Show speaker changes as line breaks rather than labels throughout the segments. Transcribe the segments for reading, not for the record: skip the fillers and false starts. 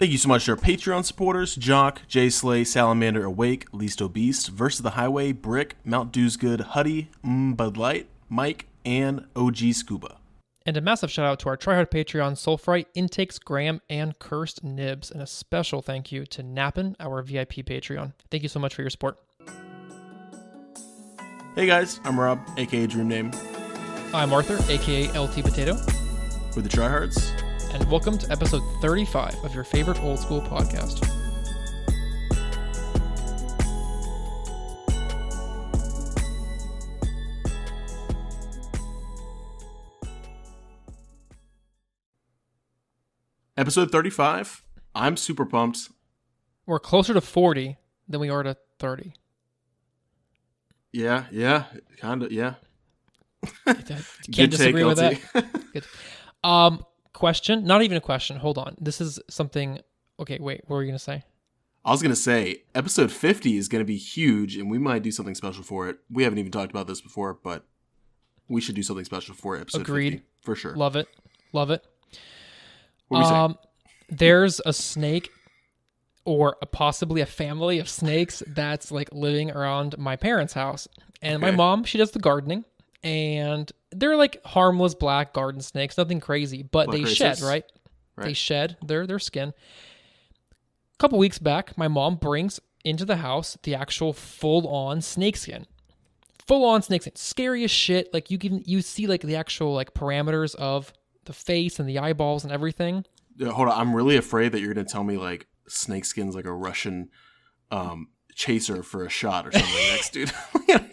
Thank you so much to our Patreon supporters, Jock, JayySlay, Sallamander, Awaik, Obeast, VsTheHighway, Brick, Mount Dewsgood, Huddy, Budlight, Mike, and OG Scuba.
And a massive shout out to our TRIHARD Patreon, Soulfright, Intakes, Graham, and CursedNibz. And a special thank you to Napn, our VIP Patreon. Thank you so much for your support.
Hey guys, I'm Rob, aka Dream Name.
I'm Arthur, aka LT Potato.
We're the Trihards.
And welcome to episode 35 of your favorite old school podcast.
Episode 35. I'm super pumped.
We're closer to 40 than we are to 30.
Yeah, kind of, yeah.
Can't disagree with that. Good. Question, not even a question. Hold on. This is something. Okay, wait. What were you going to say?
I was going to say, episode 50 is going to be huge, and we might do something special for it. We haven't even talked about this before, but we should do something special for episode
Agreed.
50. For sure.
Love it.
What were we saying?
There's a snake or possibly a family of snakes that's like living around my parents' house. And my mom, she does the gardening. And they're like harmless black garden snakes, nothing crazy, but
Black
they
races.
shed, right? They shed their skin. A couple weeks back, my mom brings into the house the actual full-on snakeskin. Full-on snakeskin. Scary as shit. Like you see like the actual like parameters of the face and the eyeballs and everything.
Hold on, I'm really afraid that you're going to tell me like snakeskin's like a Russian chaser for a shot or something next, dude.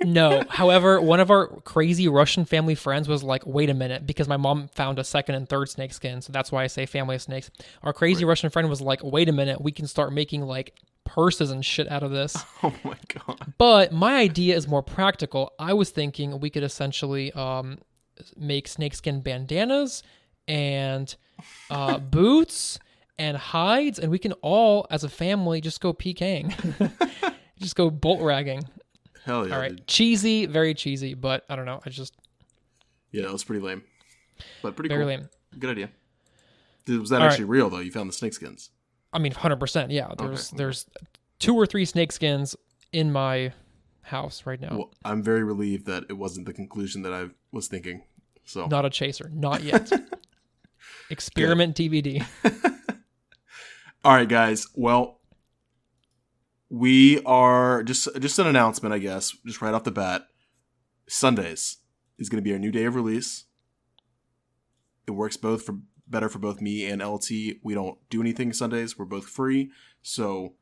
No. However, one of our crazy Russian family friends was like, wait a minute, because my mom found a second and third snakeskin. So that's why I say family of snakes. Our crazy Russian friend was like, wait a minute, we can start making like purses and shit out of this.
Oh my God.
But my idea is more practical. I was thinking we could essentially make snakeskin bandanas and boots and hides, and we can all, as a family, just go PKing. Just go bolt ragging.
Hell yeah.
All right.
Dude.
Cheesy, very cheesy, but I don't know.
Yeah, that was pretty lame. But pretty
very
cool.
lame.
Good idea. Was that
All
actually real, though? You found the snakeskins?
I mean, 100%. Yeah. There's 2 or 3 snakeskins in my house right now.
Well, I'm very relieved that it wasn't the conclusion that I was thinking. So
Not a chaser. Not yet. Experiment DVD.
All right, guys. Well, we are just an announcement, I guess, just right off the bat. Sundays is going to be our new day of release. It works better for both me and LT. We don't do anything Sundays. We're both free. So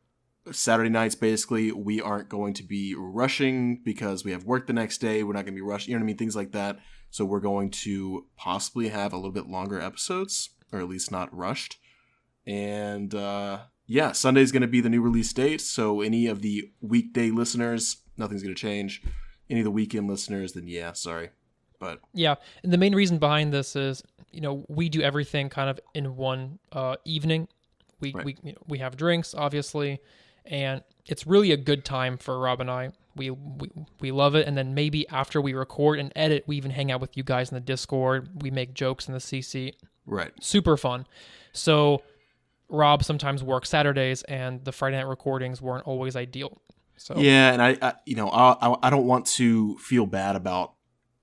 Saturday nights, basically, we aren't going to be rushing because we have work the next day. We're not going to be rushing, you know what I mean? Things like that. So we're going to possibly have a little bit longer episodes, or at least not rushed. And yeah, Sunday's going to be the new release date. So any of the weekday listeners, nothing's going to change. Any of the weekend listeners, then yeah, sorry. But
yeah, and the main reason behind this is, we do everything kind of in one evening. We have drinks, obviously, and it's really a good time for Rob and I. We love it, and then maybe after we record and edit, we even hang out with you guys in the Discord. We make jokes in the CC.
Right.
Super fun. So Rob sometimes works Saturdays, and the Friday night recordings weren't always ideal. So
yeah, and I don't want to feel bad about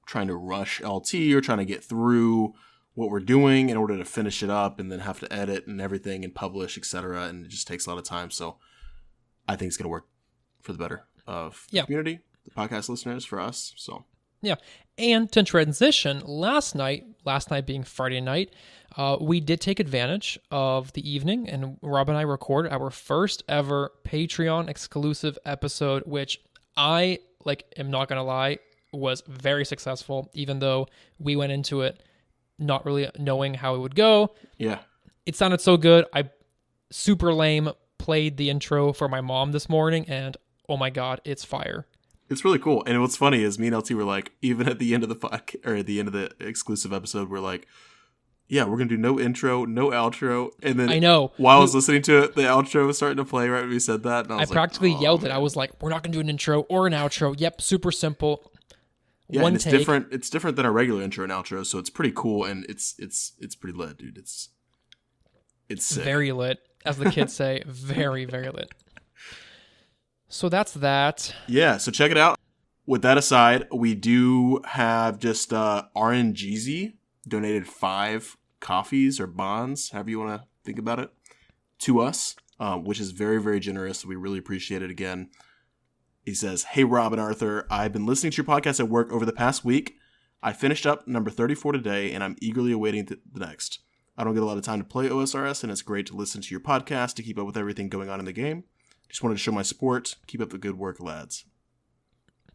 trying to rush LT or trying to get through what we're doing in order to finish it up and then have to edit and everything and publish, etc. And it just takes a lot of time. So I think it's going to work for the better of the community, the podcast listeners, for us. So
yeah, and to transition, last night being Friday night, we did take advantage of the evening, and Rob and I recorded our first ever Patreon exclusive episode, which I am not gonna lie, was very successful, even though we went into it not really knowing how it would go.
Yeah,
it sounded so good. I super lame played the intro for my mom this morning, and oh my god, it's fire.
It's really cool. And what's funny is me and LT were like, even at the end of the podcast, or at the end of the exclusive episode, we're like, yeah, we're going to do no intro, no outro. And then
I know.
While I was listening to it, the outro was starting to play right when we said that. And I
practically yelled it. I was like, we're not going to do an intro or an outro. Yep, super simple.
Yeah, and it's different. It's different than our regular intro and outro, so it's pretty cool, and it's pretty lit, dude. It's sick.
Very lit. as the kids say, very, very lit. So that's that.
Yeah, so check it out. With that aside, we do have just RNGZ donated 5 coffees or bonds, however you want to think about it, to us, which is very, very generous. We really appreciate it again. He says, "Hey, Rob and Arthur, I've been listening to your podcast at work over the past week. I finished up number 34 today, and I'm eagerly awaiting the next. I don't get a lot of time to play OSRS, and it's great to listen to your podcast to keep up with everything going on in the game. Just wanted to show my support. Keep up the good work, lads."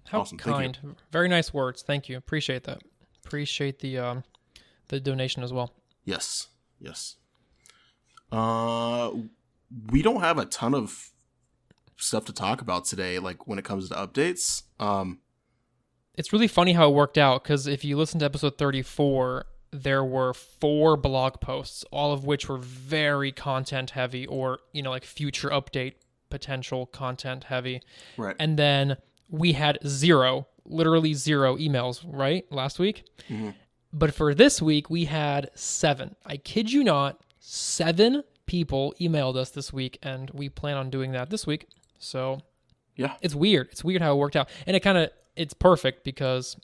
How
Awesome.
kind. Very nice words. Thank you. Appreciate that. Appreciate the donation as well.
Yes. We don't have a ton of stuff to talk about today, like when it comes to updates.
It's really funny how it worked out, because if you listen to episode 34, there were 4 blog posts, all of which were very content heavy, or, like future update potential content heavy.
Right.
And then we had literally 0 emails, right? Last week.
Mm-hmm.
But for this week, we had 7. I kid you not, 7 people emailed us this week, and we plan on doing that this week. So
yeah,
it's weird. It's weird how it worked out. And it's perfect, because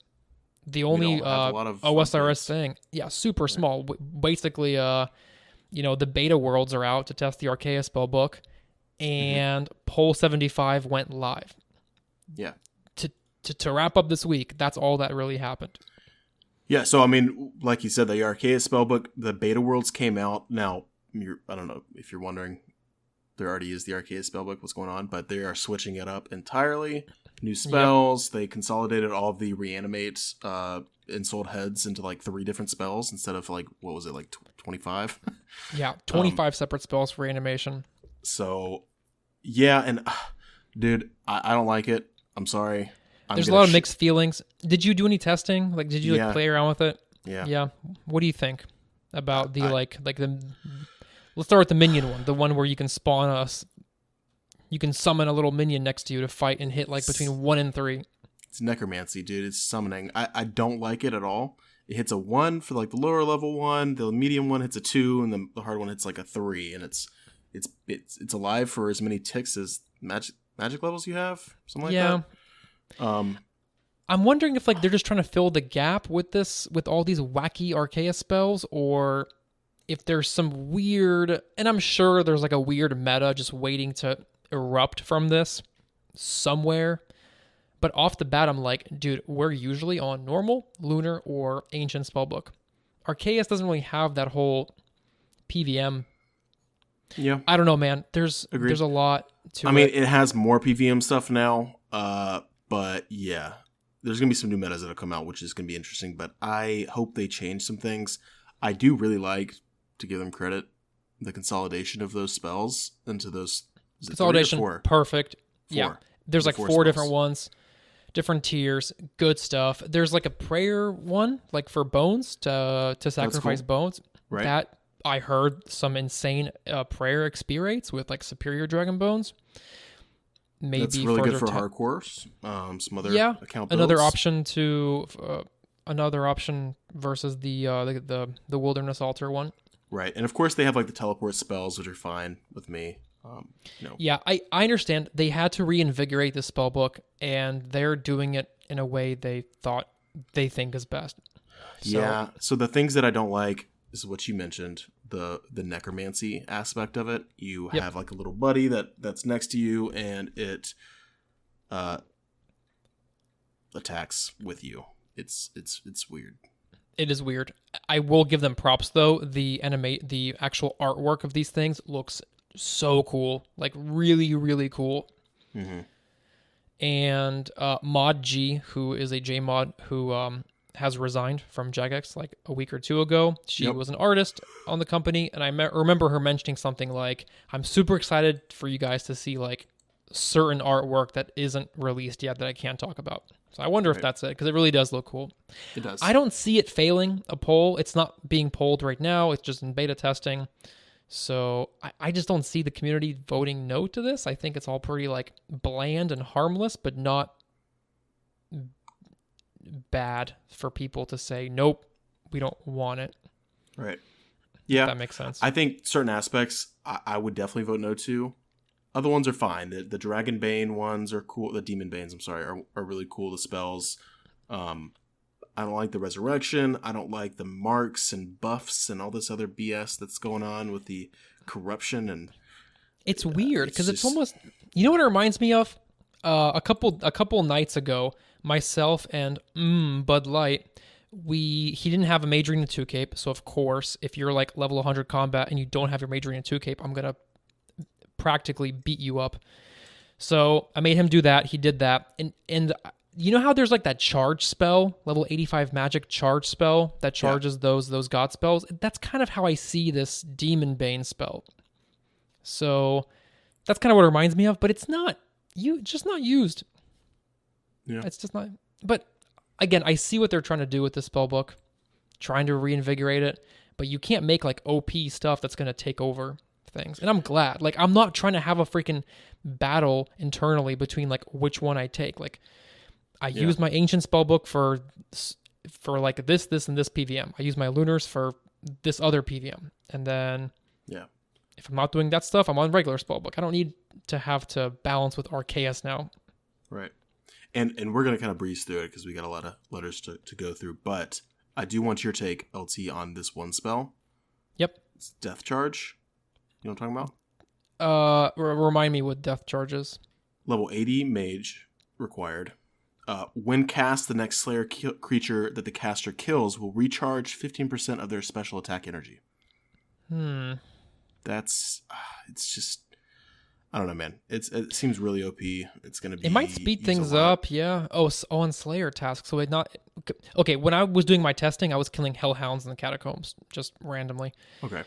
the only OSRS thing, super small. Basically, the beta worlds are out to test the Arceus spellbook, and Poll 75 went live.
Yeah.
To wrap up this week, that's all that really happened.
Yeah, so I mean, like you said, the Arceus spellbook, the beta worlds came out. Now, I don't know if you're wondering, there already is the Arceus spellbook, what's going on, but they are switching it up entirely. New spells. Yep. They consolidated all of the reanimate ensouled heads into like 3 different spells instead of like, what was it, like 25?
Yeah, 25 separate spells for reanimation.
So, yeah, and dude, I don't like it. I'm sorry.
There's a lot of mixed feelings. Did you do any testing? Like, did you play around with it?
Yeah.
Yeah. What do you think about the let's start with the minion one, the one where you can you can summon a little minion next to you to fight and hit like between 1 and 3.
It's necromancy, dude. It's summoning. I don't like it at all. It hits a 1 for like the lower level one. The medium one hits a 2, and the hard one hits like a 3. And it's alive for as many ticks as magic levels you have, something like that.
I'm wondering if like they're just trying to fill the gap with all these wacky Arceus spells, or if there's some weird, and I'm sure there's like a weird meta just waiting to erupt from this somewhere. But off the bat, I'm like, dude, we're usually on normal, lunar, or ancient spellbook. Arceus doesn't really have that whole PVM.
Yeah,
I don't know, man. There's a lot to it.
I mean, it has more PVM stuff now. But yeah, there's going to be some new metas that'll come out, which is going to be interesting, but I hope they change some things. I do really like, to give them credit, the consolidation of those spells into those...
Consolidation, perfect.
4.
Yeah, there's like 4 different ones, different tiers, good stuff. There's like a prayer one, like for bones, to sacrifice bones.
Right.
That, I heard some insane prayer XP rates with like superior dragon bones. Maybe
that's really good for hardcores. Some other account builds.
Another option versus the wilderness altar one.
Right, and of course they have like the teleport spells, which are fine with me.
Yeah, I understand they had to reinvigorate the spellbook, and they're doing it in a way they think is best.
Yeah. So the things that I don't like is what you mentioned. The necromancy aspect of it. You have like a little buddy that's next to you, and it attacks with you. It's weird.
It is weird. I will give them props though. The actual artwork of these things looks so cool, like really, really cool. Mm-hmm. And Mod G, who is a JMod who has resigned from Jagex like a week or 2 ago. She was an artist on the company, and I remember her mentioning something like, I'm super excited for you guys to see like certain artwork that isn't released yet that I can't talk about. So I wonder if that's it, because it really does look cool.
It does.
I don't see it failing a poll. It's not being polled right now. It's just in beta testing. So I just don't see the community voting no to this. I think it's all pretty like bland and harmless, but not bad for people to say, nope, we don't want it.
Right. Yeah,
If that makes sense.
I think certain aspects I would definitely vote no to. Other ones are fine. The Dragon Bane ones are cool. The Demon Banes, I'm sorry, are really cool. The spells. I don't like the Resurrection. I don't like the marks and buffs and all this other BS that's going on with the corruption. And
it's weird because it's almost, you know what it reminds me of? A couple nights ago, myself and Budlight, he didn't have a Mage Arena 2 cape, so of course, if you're like level 100 combat and you don't have your Mage Arena 2 cape, I'm gonna practically beat you up. So I made him do that. He did that, and you know how there's like that charge spell, level 85 magic charge spell that charges those god spells? That's kind of how I see this Demon Bane spell. So that's kind of what it reminds me of, but it's not just not used.
Yeah.
It's just not. But again, I see what they're trying to do with this spell book, trying to reinvigorate it, but you can't make like OP stuff that's going to take over things. And I'm glad. Like, I'm not trying to have a freaking battle internally between like which one I take. Like, I use my ancient spellbook for like this, and this PVM. I use my lunars for this other PVM. And then if I'm not doing that stuff, I'm on regular spellbook. I don't need to have to balance with Arceus now.
Right. And we're going to kind of breeze through it because we got a lot of letters to go through. But I do want your take, LT, on this one spell.
Yep.
It's Death Charge. You know what I'm talking about?
Remind me what Death Charge is.
Level 80 mage required. When cast, the next Slayer creature that the caster kills will recharge 15% of their special attack energy. That's... it's just... I don't know, man. It seems really OP. It's going to be...
It might speed things up, yeah. Oh, on Slayer task. So it not... Okay, when I was doing my testing, I was killing Hellhounds in the Catacombs, just randomly.
Okay.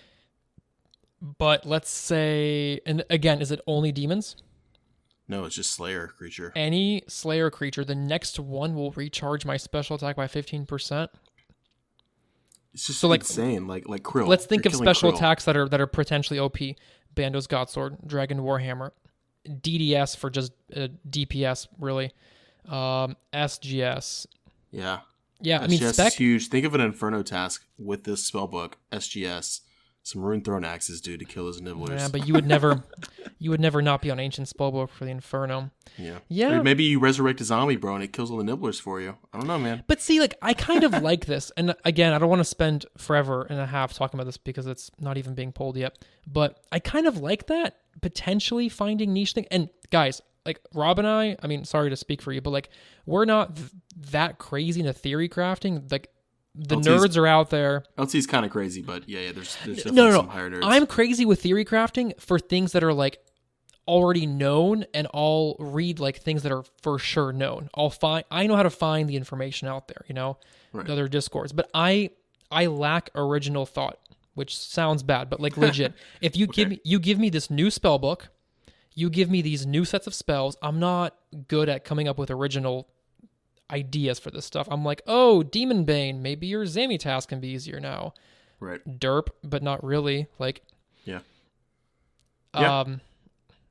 But let's say... And again, is it only demons?
No, it's just Slayer creature.
Any Slayer creature, the next one will recharge my special attack by 15%.
It's just
so
insane. Like Krill.
Let's think of special
Krill.
attacks that are potentially OP. Bando's Godsword, Dragon Warhammer, DDS for just DPS, really. SGS.
Yeah.
Yeah,
SGS
I mean,
is huge. Think of an Inferno task with this spellbook, SGS. Some Rune Throne axes, dude, to kill those nibblers.
Yeah, but you would never not be on Ancient Spellbook for the Inferno. Yeah.
Or maybe you resurrect a zombie, bro, and it kills all the nibblers for you. I don't know, man.
But see, like, I kind of like this. And again, I don't want to spend forever and a half talking about this because it's not even being pulled yet. But I kind of like that, potentially finding niche thing. And guys, like, Rob and I mean, sorry to speak for you, but like, we're not that crazy into theory crafting. Like, the nerds are out there.
LT's kind of crazy, but yeah, there's definitely some higher nerds.
I'm crazy with theory crafting for things that are like already known, and I'll read like things that are for sure known. I know how to find the information out there, you know, other discords. But I lack original thought, which sounds bad, but like legit. If you give me this new spell book, you give me these new sets of spells, I'm not good at coming up with original ideas for this stuff. I'm like, oh, Demon Bane, maybe your Zami task can be easier now.
Right.
Derp, but not really. Like,
yeah.
I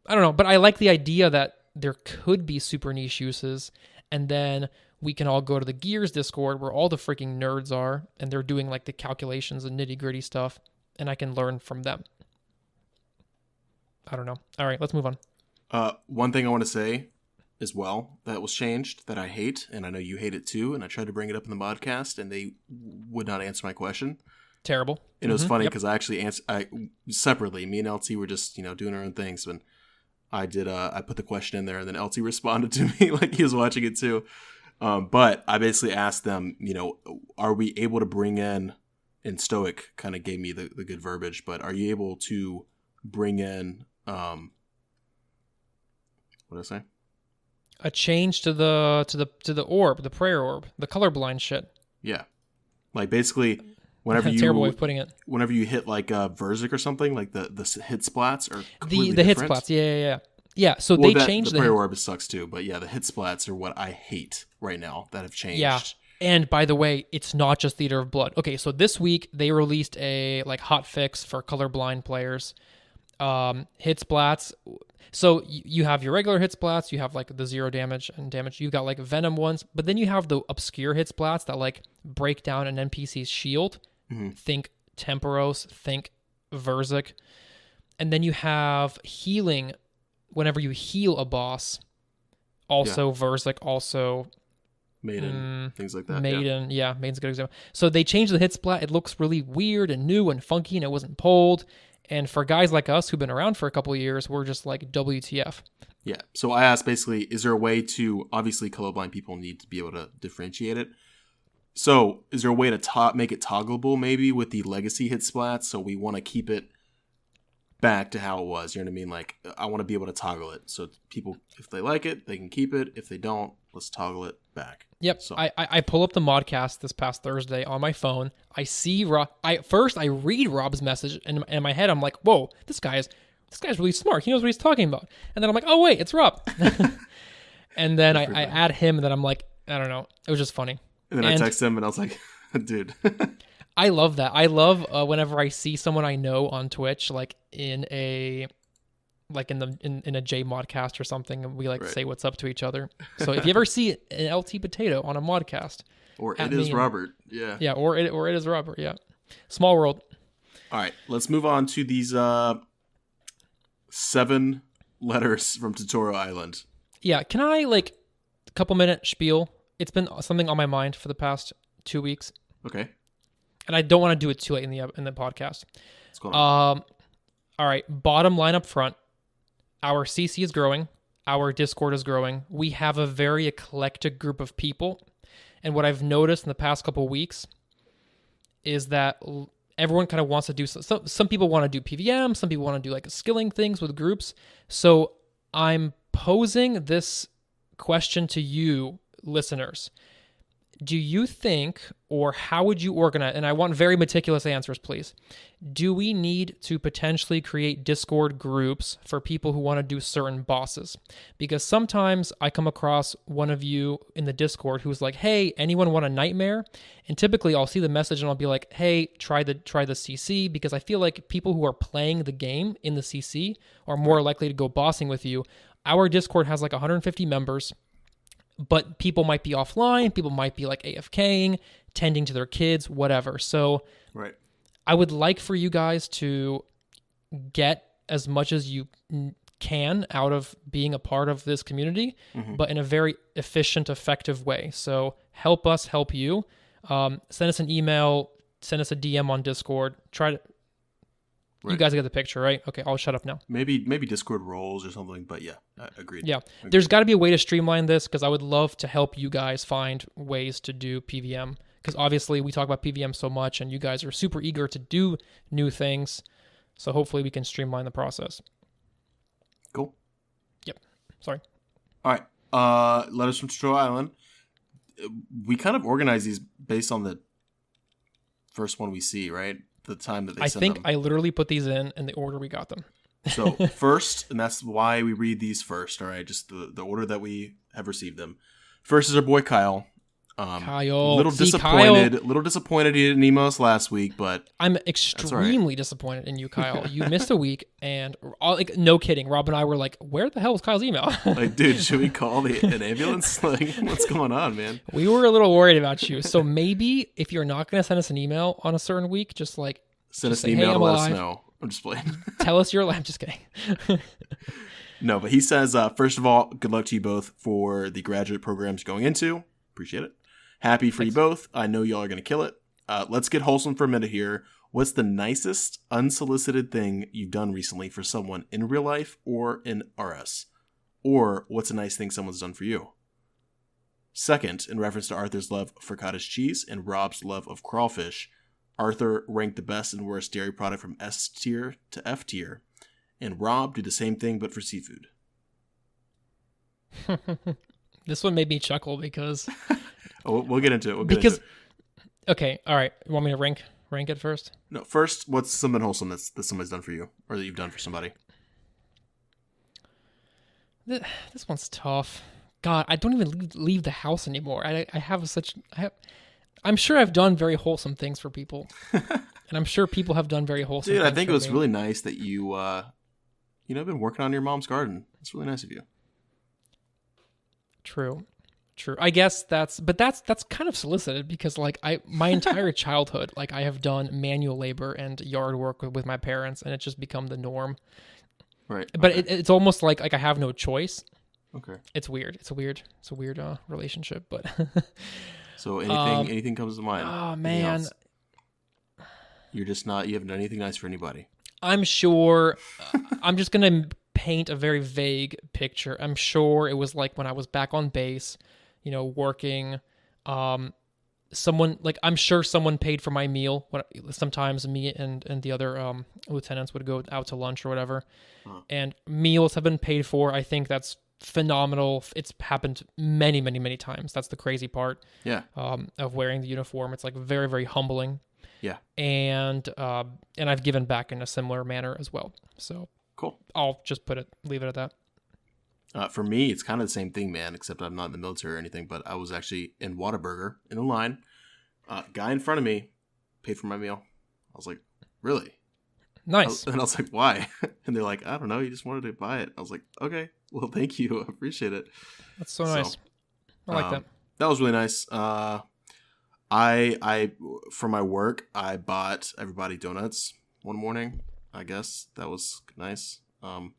don't know, but I like the idea that there could be super niche uses, and then we can all go to the Gears Discord where all the freaking nerds are, and they're doing like the calculations and nitty gritty stuff, and I can learn from them. I don't know. All right, let's move on.
One thing I want to say as well that was changed that I hate, and I know you hate it too, and I tried to bring it up in the podcast and they would not answer my question.
Terrible.
And it was funny because I actually separately, me and LT were just, doing our own things, when I put the question in there, and then LT responded to me like he was watching it too. But I basically asked them, are we able to bring in, and Stoic kind of gave me the good verbiage, but are you able to bring in what did I say?
A change to the orb, the prayer orb, the colorblind shit.
Yeah, like basically, whenever
terrible way of putting it.
Whenever you hit like Verzik or something, like the hit splats are
the hit splats. Yeah. So they changed
the prayer orb sucks too, but yeah, the hit splats are what I hate right now that have changed.
Yeah. And by the way, it's not just Theater of Blood. Okay, so this week they released a like hot fix for colorblind players. Hit splats. So you have your regular hit splats, you have like the 0 damage and damage. You got like venom ones, but then you have the obscure hit splats that like break down an NPC's shield. Think Temporos, think Verzik. And then you have healing whenever you heal a boss. Also Verzik, also
Maiden, things like that.
Maiden, Maiden's a good example. So they changed the hit splat. It looks really weird and new and funky, and it wasn't pulled. And for guys like us who've been around for a couple of years, we're just like, WTF.
Yeah. So I asked basically, is there a way to, obviously colorblind people need to be able to differentiate it. So is there a way to make it toggleable maybe with the legacy hit splats? So we want to keep it back to how it was. You know what I mean? Like, I want to be able to toggle it. So people, if they like it, they can keep it. If they don't, let's toggle it back.
Yep. So I pull up the modcast this past Thursday on my phone. I see first I read Rob's message, and in my head I'm like, whoa, this guy's really smart. He knows what he's talking about. And then I'm like, oh wait, it's Rob. And then I add him, and then I'm like, I don't know. It was just funny.
And then I text him, and I was like, dude.
I love that. I love whenever I see someone I know on Twitch, like in a J modcast or something, and we say what's up to each other. So if you ever see an LT Potato on a modcast,
or it is Robert,
or it is Robert, small world.
All right, let's move on to these 7 letters from Tutorial Island. Yeah,
can I a couple minute spiel? It's been something on my mind for the past 2 weeks.
Okay.
And I don't want to do it too late in the podcast.
What's going on?
All right, bottom line up front. Our CC is growing. Our Discord is growing. We have a very eclectic group of people. And what I've noticed in the past couple of weeks is that everyone kind of wants to do some people want to do PVM, some people want to do skilling things with groups. So I'm posing this question to you, listeners. Do you think, or how would you organize, and I want very meticulous answers, please. Do we need to potentially create Discord groups for people who want to do certain bosses? Because sometimes I come across one of you in the Discord who's like, hey, anyone want a nightmare? And typically I'll see the message and I'll be like, hey, try the CC, because I feel like people who are playing the game in the CC are more likely to go bossing with you. Our Discord has 150 members. But people might be offline, people might be AFKing, tending to their kids, whatever. So I would like for you guys to get as much as you can out of being a part of this community, but in a very efficient, effective way. So help us help you. Send us an email, send us a DM on Discord. Try to... You guys get the picture, right? Okay, I'll shut up now.
Maybe Discord roles or something, but yeah, agreed.
Yeah, there's got to be a way to streamline this, because I would love to help you guys find ways to do PVM, because obviously we talk about PVM so much, and you guys are super eager to do new things, so hopefully we can streamline the process.
Cool.
Yep. Sorry.
All right. Letters from Tutorial Island. We kind of organize these based on the first one we see, right? The time that they send them.
I literally put these in the order we got them.
So first, and that's why we read these first, all right? Just the order that we have received them. First is our boy Kyle.
Kyle.
Little disappointed he didn't email us last week, but
I'm extremely disappointed in you, Kyle. You missed a week, and no kidding. Rob and I were like, where the hell was Kyle's email?
Dude, should we call an ambulance? What's going on, man?
We were a little worried about you. So maybe if you're not going to send us an email on a certain week, just
send us an email to let us know. I'm just playing.
Tell us you're alive. I'm just kidding.
No, but he says, first of all, good luck to you both for the graduate programs you're going into. Appreciate it. Happy for you both. I know y'all are going to kill it. Let's get wholesome for a minute here. What's the nicest unsolicited thing you've done recently for someone in real life or in RS? Or what's a nice thing someone's done for you? Second, in reference to Arthur's love for cottage cheese and Rob's love of crawfish, Arthur ranked the best and worst dairy product from S tier to F tier, and Rob did the same thing but for seafood.
This one made me chuckle because...
We'll get into it.
Okay, all right. You want me to rank it first?
No, first, what's something wholesome that somebody's done for you, or that you've done for somebody?
This one's tough. God, I don't even leave the house anymore. I'm sure I've done very wholesome things for people, and I'm sure people have done very wholesome.
Dude,
things
I think
for
it was
me.
really nice that you, been working on your mom's garden. It's really nice of you.
True. True. I guess that's kind of solicited because like my entire childhood, like I have done manual labor and yard work with my parents, and it's just become the norm.
Right.
But
okay.
it's almost like I have no choice.
Okay.
It's weird. It's a weird relationship, but
So anything comes to mind?
oh
Anything
man.
else? You're just not. You haven't done anything nice for anybody.
I'm sure I'm just going to paint a very vague picture. I'm sure it was like when I was back on base, working, I'm sure someone paid for my meal. Sometimes me and the other lieutenants would go out to lunch or whatever. And meals have been paid for. I think that's phenomenal. It's happened many, many, many times. That's the crazy part.
Yeah.
Of wearing the uniform. It's like very, very humbling.
Yeah.
And I've given back in a similar manner as well. So
cool.
I'll just leave it at that.
For me, it's kind of the same thing, man, except I'm not in the military or anything, but I was actually in Whataburger in a line. Guy in front of me paid for my meal. I was like, really?
Nice.
And I was like, why? And they're like, I don't know. You just wanted to buy it. I was like, okay, well, thank you. I appreciate it.
That's so nice. I like that.
That was really nice. I for my work, I bought everybody donuts one morning. I guess that was nice.
Yeah.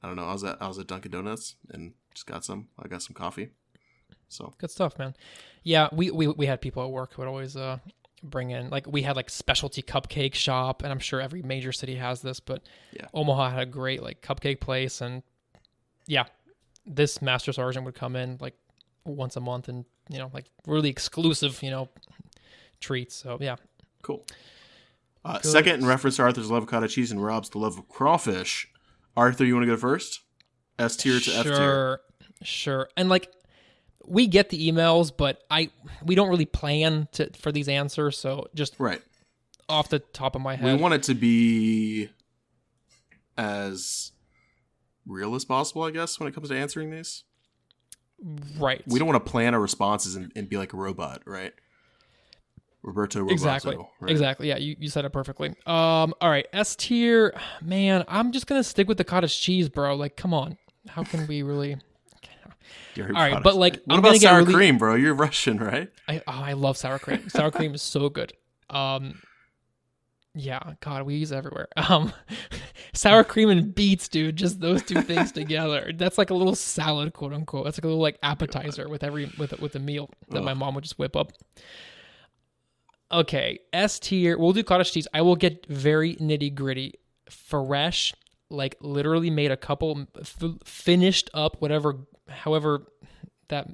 I don't know. I was at Dunkin' Donuts and just got some. I got some coffee. So
good stuff, man. Yeah, we had people at work who would always bring in, like, we had like specialty cupcake shop, and I'm sure every major city has this, but
yeah.
Omaha had a great like cupcake place, and yeah, this master sergeant would come in like once a month and like really exclusive treats. So yeah,
cool. Second, in reference to Arthur's love of cottage cheese and Rob's the love of crawfish. Arthur, you want to go first? S tier to F tier.
Sure. And like, we get the emails, but we don't really plan for these answers. So just
right
off the top of my head,
we want it to be as real as possible, I guess, when it comes to answering these.
Right.
We don't want to plan our responses and be like a robot, right? Roberto Roboto.
Exactly.
Right?
Exactly. Yeah, you said it perfectly. All right, S tier. Man, I'm just gonna stick with the cottage cheese, bro. Like, come on. How can we really? All right, but like,
what about sour cream, bro? You're Russian, right?
I love sour cream. Sour cream is so good. Yeah, God, we use it everywhere. Sour cream and beets, dude. Just those two things together. That's like a little salad, quote unquote. That's like a little like appetizer with a meal that my mom would just whip up. Okay, S tier. We'll do cottage cheese. I will get very nitty gritty. Fresh, like literally made a couple, finished up, however that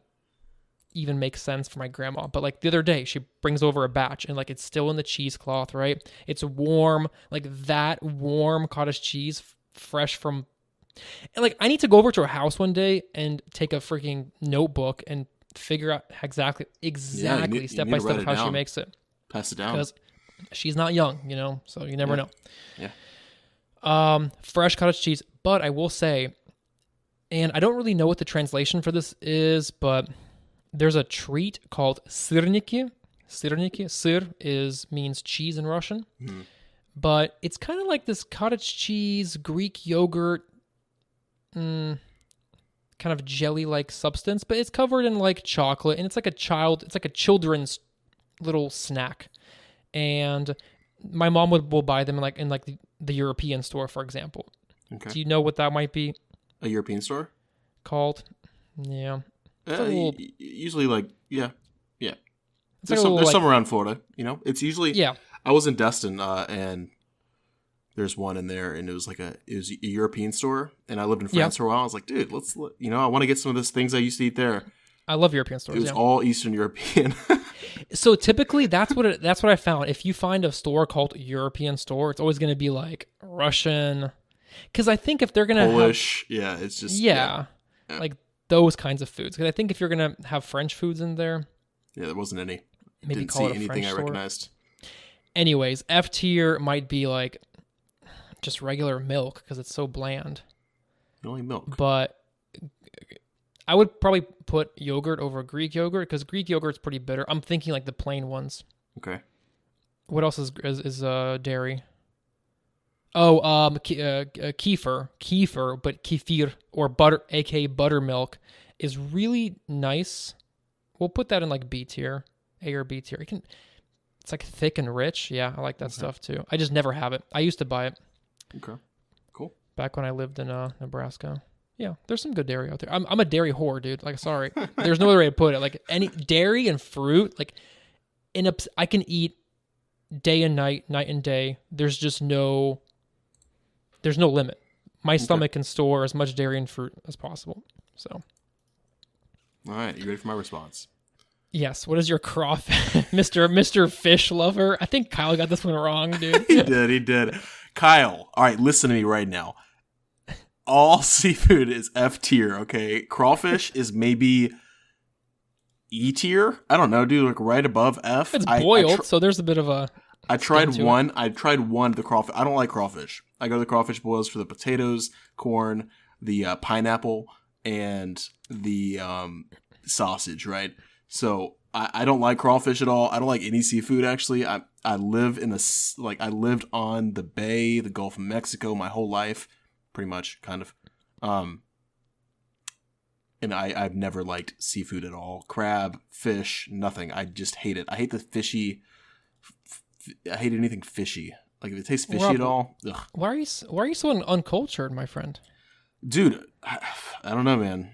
even makes sense for my grandma. But like the other day, she brings over a batch and like it's still in the cheesecloth, right? It's warm, like that warm cottage cheese, fresh from. And like, I need to go over to her house one day and take a freaking notebook and figure out exactly step by step how she makes it.
Pass it down.
Because she's not young, so you never know.
Yeah.
Fresh cottage cheese. But I will say, and I don't really know what the translation for this is, but there's a treat called syrniki. Syrniki. Syr means cheese in Russian. Mm. But it's kind of like this cottage cheese, Greek yogurt, kind of jelly-like substance, but it's covered in like chocolate, and it's like a children's little snack. And my mom will buy them in the European store, for example. Okay. Do you know what that might be?
A European store?
Called? Yeah.
Usually there's some around Florida, It's usually I was in Destin and there's one in there, and it was a European store, and I lived in France for a while. I was like, dude, I want to get some of those things I used to eat there.
I love European stores.
It was all Eastern European.
So typically, that's what I found. If you find a store called European store, it's always going to be like Russian, because I think if they're going to
Polish, it's just
like those kinds of foods. Because I think if you're going to have French foods in there,
there wasn't any.
Maybe
Didn't
call
see
it a
anything
French
I
store.
recognized.
Anyways, F tier might be like just regular milk because it's so bland.
Only milk,
but I would probably put yogurt over Greek yogurt because Greek yogurt's pretty bitter. I'm thinking like the plain ones.
Okay.
What else is dairy? Oh, kefir, but kefir or butter, aka buttermilk, is really nice. We'll put that in like B tier, A or B tier. It's like thick and rich. Yeah, I like that stuff too. I just never have it. I used to buy it.
Okay, cool.
Back when I lived in Nebraska. Yeah, there's some good dairy out there. I'm a dairy whore, dude. Like, sorry, there's no other way to put it. Like any dairy and fruit, like I can eat day and night, night and day. There's no limit. My stomach can store as much dairy and fruit as possible. So,
all right, you ready for my response?
Yes. What is your crawfish, Mr. Fish Lover? I think Kyle got this one wrong, dude.
He did. Kyle, all right, listen to me right now. All seafood is F tier, okay? Crawfish is maybe E tier. I don't know, dude. Like right above F.
It's boiled, so there's a bit of a.
I tried one of the crawfish. I don't like crawfish. I go to the crawfish boils for the potatoes, corn, the pineapple, and the sausage. Right. So I don't like crawfish at all. I don't like any seafood actually. I live in I lived on the bay, the Gulf of Mexico, my whole life. Pretty much, kind of. And I've never liked seafood at all. Crab, fish, nothing. I just hate it. I hate the fishy. I hate anything fishy. Like if it tastes fishy at all. Ugh.
Why are you so uncultured, my friend?
Dude, I don't know, man.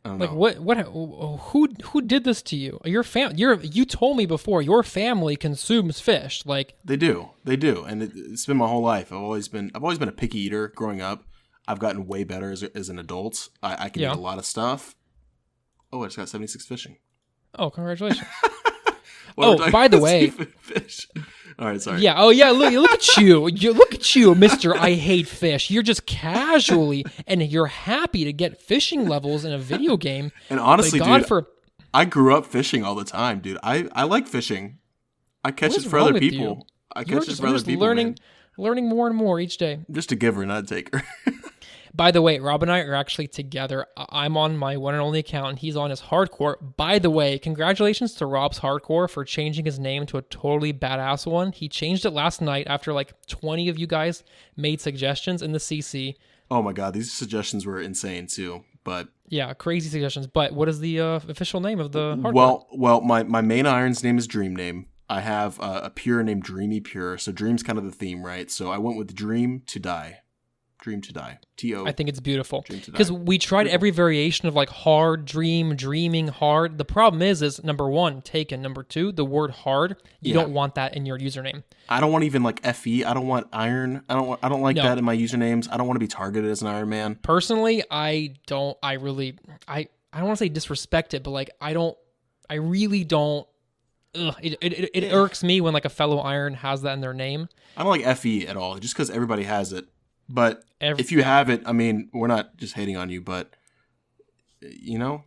I don't know.
What? Who did this to you? Your You told me before your family consumes fish. Like
they do, and it's been my whole life. I've always been a picky eater growing up. I've gotten way better as an adult. I can eat a lot of stuff. Oh, I just got 76 fishing.
Oh, congratulations. By the way,
fish. All right, sorry.
Yeah. Oh, yeah. Look at you. Look at you, Mister. I hate fish. You're just casually, and you're happy to get fishing levels in a video game.
And honestly, dude, I grew up fishing all the time, dude. I like fishing. I catch it for other people.
Learning more and more each day.
Just a giver, not a taker.
By the way, Rob and I are actually together. I'm on my one and only account, and he's on his hardcore. By the way, congratulations to Rob's hardcore for changing his name to a totally badass one. He changed it last night after like 20 of you guys made suggestions in the CC.
Oh my god, these suggestions were insane too. But
yeah, crazy suggestions. But what is the official name of the hardcore?
Well, my main iron's name is Dream Name. I have a pure named Dreamy Pure. So Dream's kind of the theme, right? So I went with Dream to Die. Dream to Die. T-O.
I think it's beautiful. Because we tried every variation of like hard, dream, dreaming, hard. The problem is number one, taken. Number two, the word hard. You don't want that in your username.
I don't want even like FE. I don't want iron. I don't like that in my usernames. I don't want to be targeted as an Iron Man.
Personally, I don't want to say disrespect it, but like I really don't. It irks me when like a fellow Iron has that in their name.
I don't like FE at all, just because everybody has it. But if you have it, I mean, we're not just hating on you, but you know,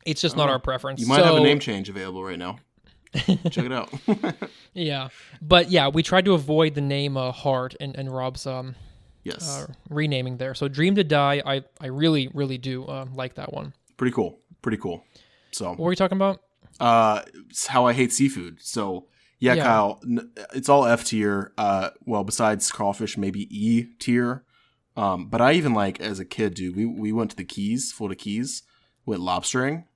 it's just not our preference.
You might have a name change available right now. Check it out.
Yeah, but yeah, we tried to avoid the name Hard and Rob's renaming there. So Dream to Die, I really really do like that one. Pretty cool.
So
what were we talking about?
How I hate seafood. So. Yeah, Kyle, it's all F tier. Well, besides crawfish, maybe E tier. But I even like, as a kid, dude, we went to the Keys, Florida Keys, went lobstering,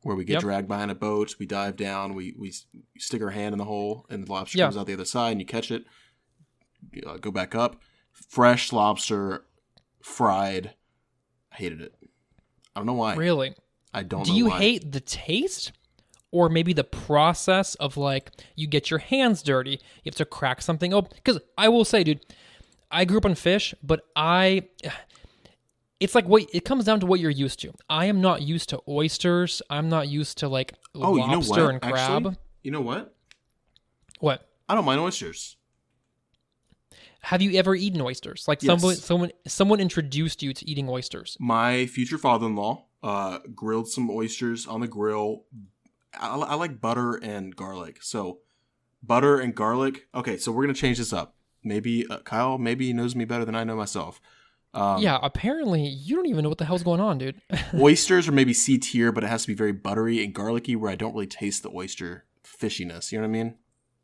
where we get dragged behind a boat, we dive down, we stick our hand in the hole, and the lobster comes out the other side, and you catch it, go back up. Fresh lobster, fried. I hated it. I don't know why.
Really?
I don't know why.
Do you hate the taste? Or maybe the process of like, you get your hands dirty, you have to crack something open. Because I will say, dude, I grew up on fish, but it's like it comes down to what you're used to. I am not used to oysters. I'm not used to like lobster and crab.
Actually, you know what?
What?
I don't mind oysters.
Have you ever eaten oysters? Like
yes.
someone introduced you to eating oysters.
My future father-in-law grilled some oysters on the grill. I like butter and garlic. So butter and garlic. Okay, so we're going to change this up. Maybe Kyle knows me better than I know myself.
Yeah, apparently you don't even know what the hell's going on, dude.
Oysters are maybe C tier, but it has to be very buttery and garlicky where I don't really taste the oyster fishiness. You know what I mean?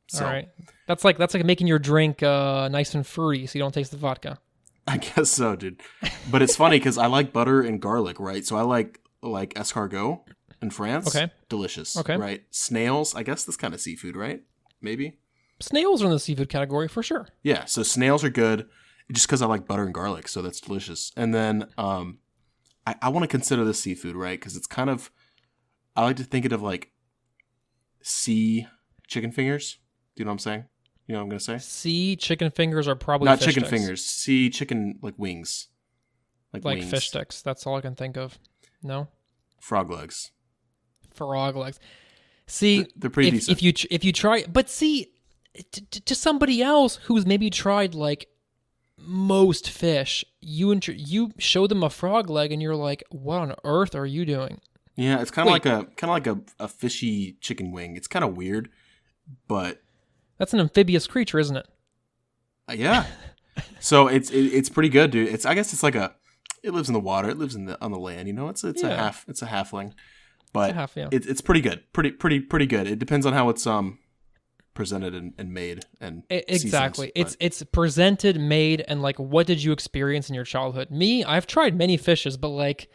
So,
all right. That's like making your drink nice and fruity so you don't taste the vodka.
I guess so, dude. But it's funny because I like butter and garlic, right? So I like like escargot in France.
Okay.
Delicious.
Okay.
Right. Snails, I guess that's kind of seafood, right? Maybe.
Snails are in the seafood category for sure.
Yeah, so snails are good just because I like butter and garlic, so that's delicious. And then I want to consider this seafood, right? Because it's kind of, I like to think of like sea chicken fingers. Do you know what I'm saying? You know what I'm going to say?
Sea chicken fingers are probably
Not
fish
chicken
sticks.
fingers. Sea chicken, like wings.
Like
wings.
fish sticks. That's all I can think of. No?
Frog legs.
Frog legs. See,
They're pretty decent.
If you try, but see, to somebody else who's maybe tried like most fish, you show them a frog leg and you're like, what on earth are you doing?
Yeah, it's kind of like a fishy chicken wing. It's kind of weird, but
that's an amphibious creature, isn't it?
Yeah. So it's pretty good, dude. I guess it's like it lives in the water. It lives on the land. You know, it's a halfling, but it's pretty good. Pretty good. It depends on how it's presented and made and
exactly.
Seasons,
it's presented, made, and like what did you experience in your childhood? Me, I've tried many fishes, but like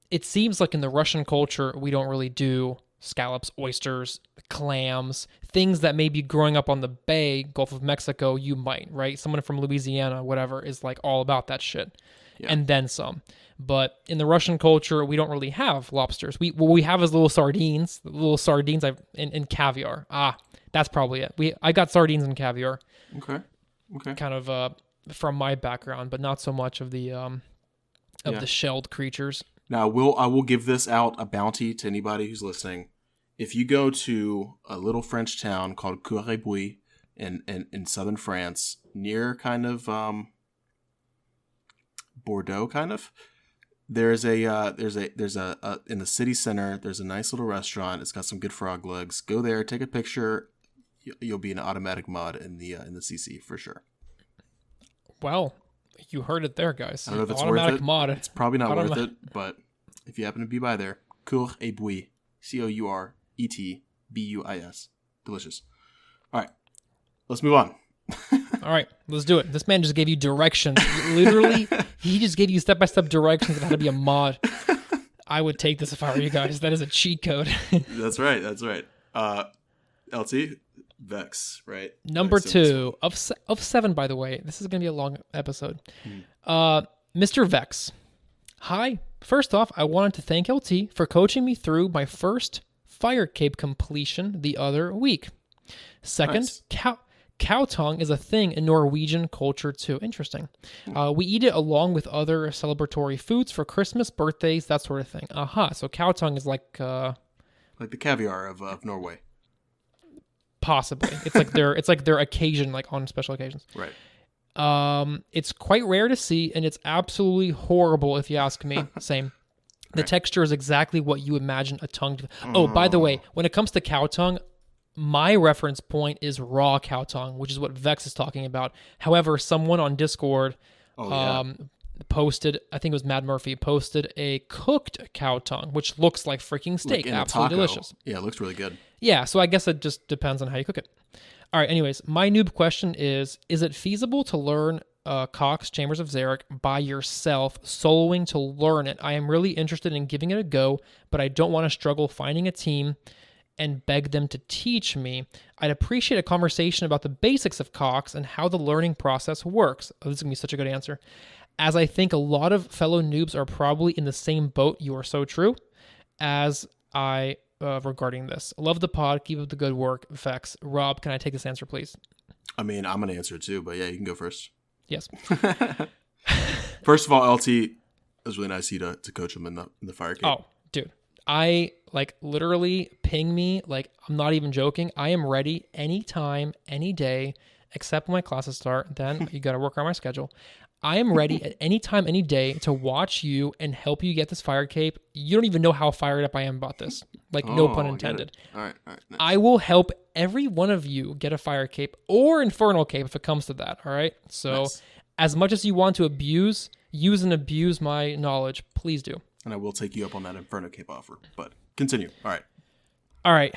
it seems like in the Russian culture we don't really do scallops, oysters, clams, things that maybe growing up on the Bay, Gulf of Mexico, you might, right? Someone from Louisiana, whatever, is like all about that shit. Yeah. And then some. But in the Russian culture, we don't really have lobsters. What we have is little sardines and caviar. That's probably it. I got sardines and caviar.
Okay.
Kind of from my background, but not so much of the the shelled creatures.
Now, I will give this out a bounty to anybody who's listening. If you go to a little French town called Courrebouille in southern France, near kind of Bordeaux, kind of, there's a in the city center. There's a nice little restaurant. It's got some good frog legs. Go there, take a picture. You'll be an automatic mod in the CC for sure. Well,
you heard it there, guys.
I don't know if it's
automatic
worth it.
Mod.
It's probably not worth it, but if you happen to be by there, Courrebouille, Couretbuis, delicious. All right, let's move on.
All right, let's do it. This man just gave you directions. Literally, he just gave you step-by-step directions of how to be a mod. I would take this if I were you guys. That is a cheat code.
That's right. LT, Vex, right?
Number 2 of 7, by the way. This is going to be a long episode. Mr. Vex. Hi. First off, I wanted to thank LT for coaching me through my first fire cape completion the other week. Second,
nice.
Cow tongue is a thing in Norwegian culture too. Interesting. We eat it along with other celebratory foods for Christmas, birthdays, that sort of thing. So cow tongue is like the
caviar of Norway.
Possibly. It's like their occasion, like on special occasions.
Right.
It's quite rare to see, and it's absolutely horrible if you ask me. Same. The texture is exactly what you imagine a tongue to. Oh, by the way, when it comes to cow tongue, my reference point is raw cow tongue, which is what Vex is talking about. However, someone on Discord posted, I think it was Mad Murphy, posted a cooked cow tongue, which looks like freaking steak. Like absolutely delicious.
Yeah, it looks really good.
Yeah, so I guess it just depends on how you cook it. All right, anyways, my noob question is it feasible to learn Cox Chambers of Xeric by yourself, soloing to learn it? I am really interested in giving it a go, but I don't want to struggle finding a team and beg them to teach me. I'd appreciate a conversation about the basics of Cox and how the learning process works. Oh, this is going to be such a good answer. As I think a lot of fellow noobs are probably in the same boat, you are so true, as I regarding this. Love the pod. Keep up the good work. Vex. Rob, can I take this answer, please?
I mean, I'm going to answer it too, but yeah, you can go first.
Yes.
First of all, LT, it was really nice of you to coach him in the fire cape.
Oh, dude. I literally ping me. I'm not even joking. I am ready anytime, any day, except when my classes start. Then you got to work on my schedule. I am ready at any time, any day to watch you and help you get this fire cape. You don't even know how fired up I am about this. No pun intended.
All right. Nice.
I will help every one of you get a fire cape or infernal cape if it comes to that. All right. So As much as you want to use and abuse my knowledge, please do.
And I will take you up on that Inferno cape offer. But continue. All
right.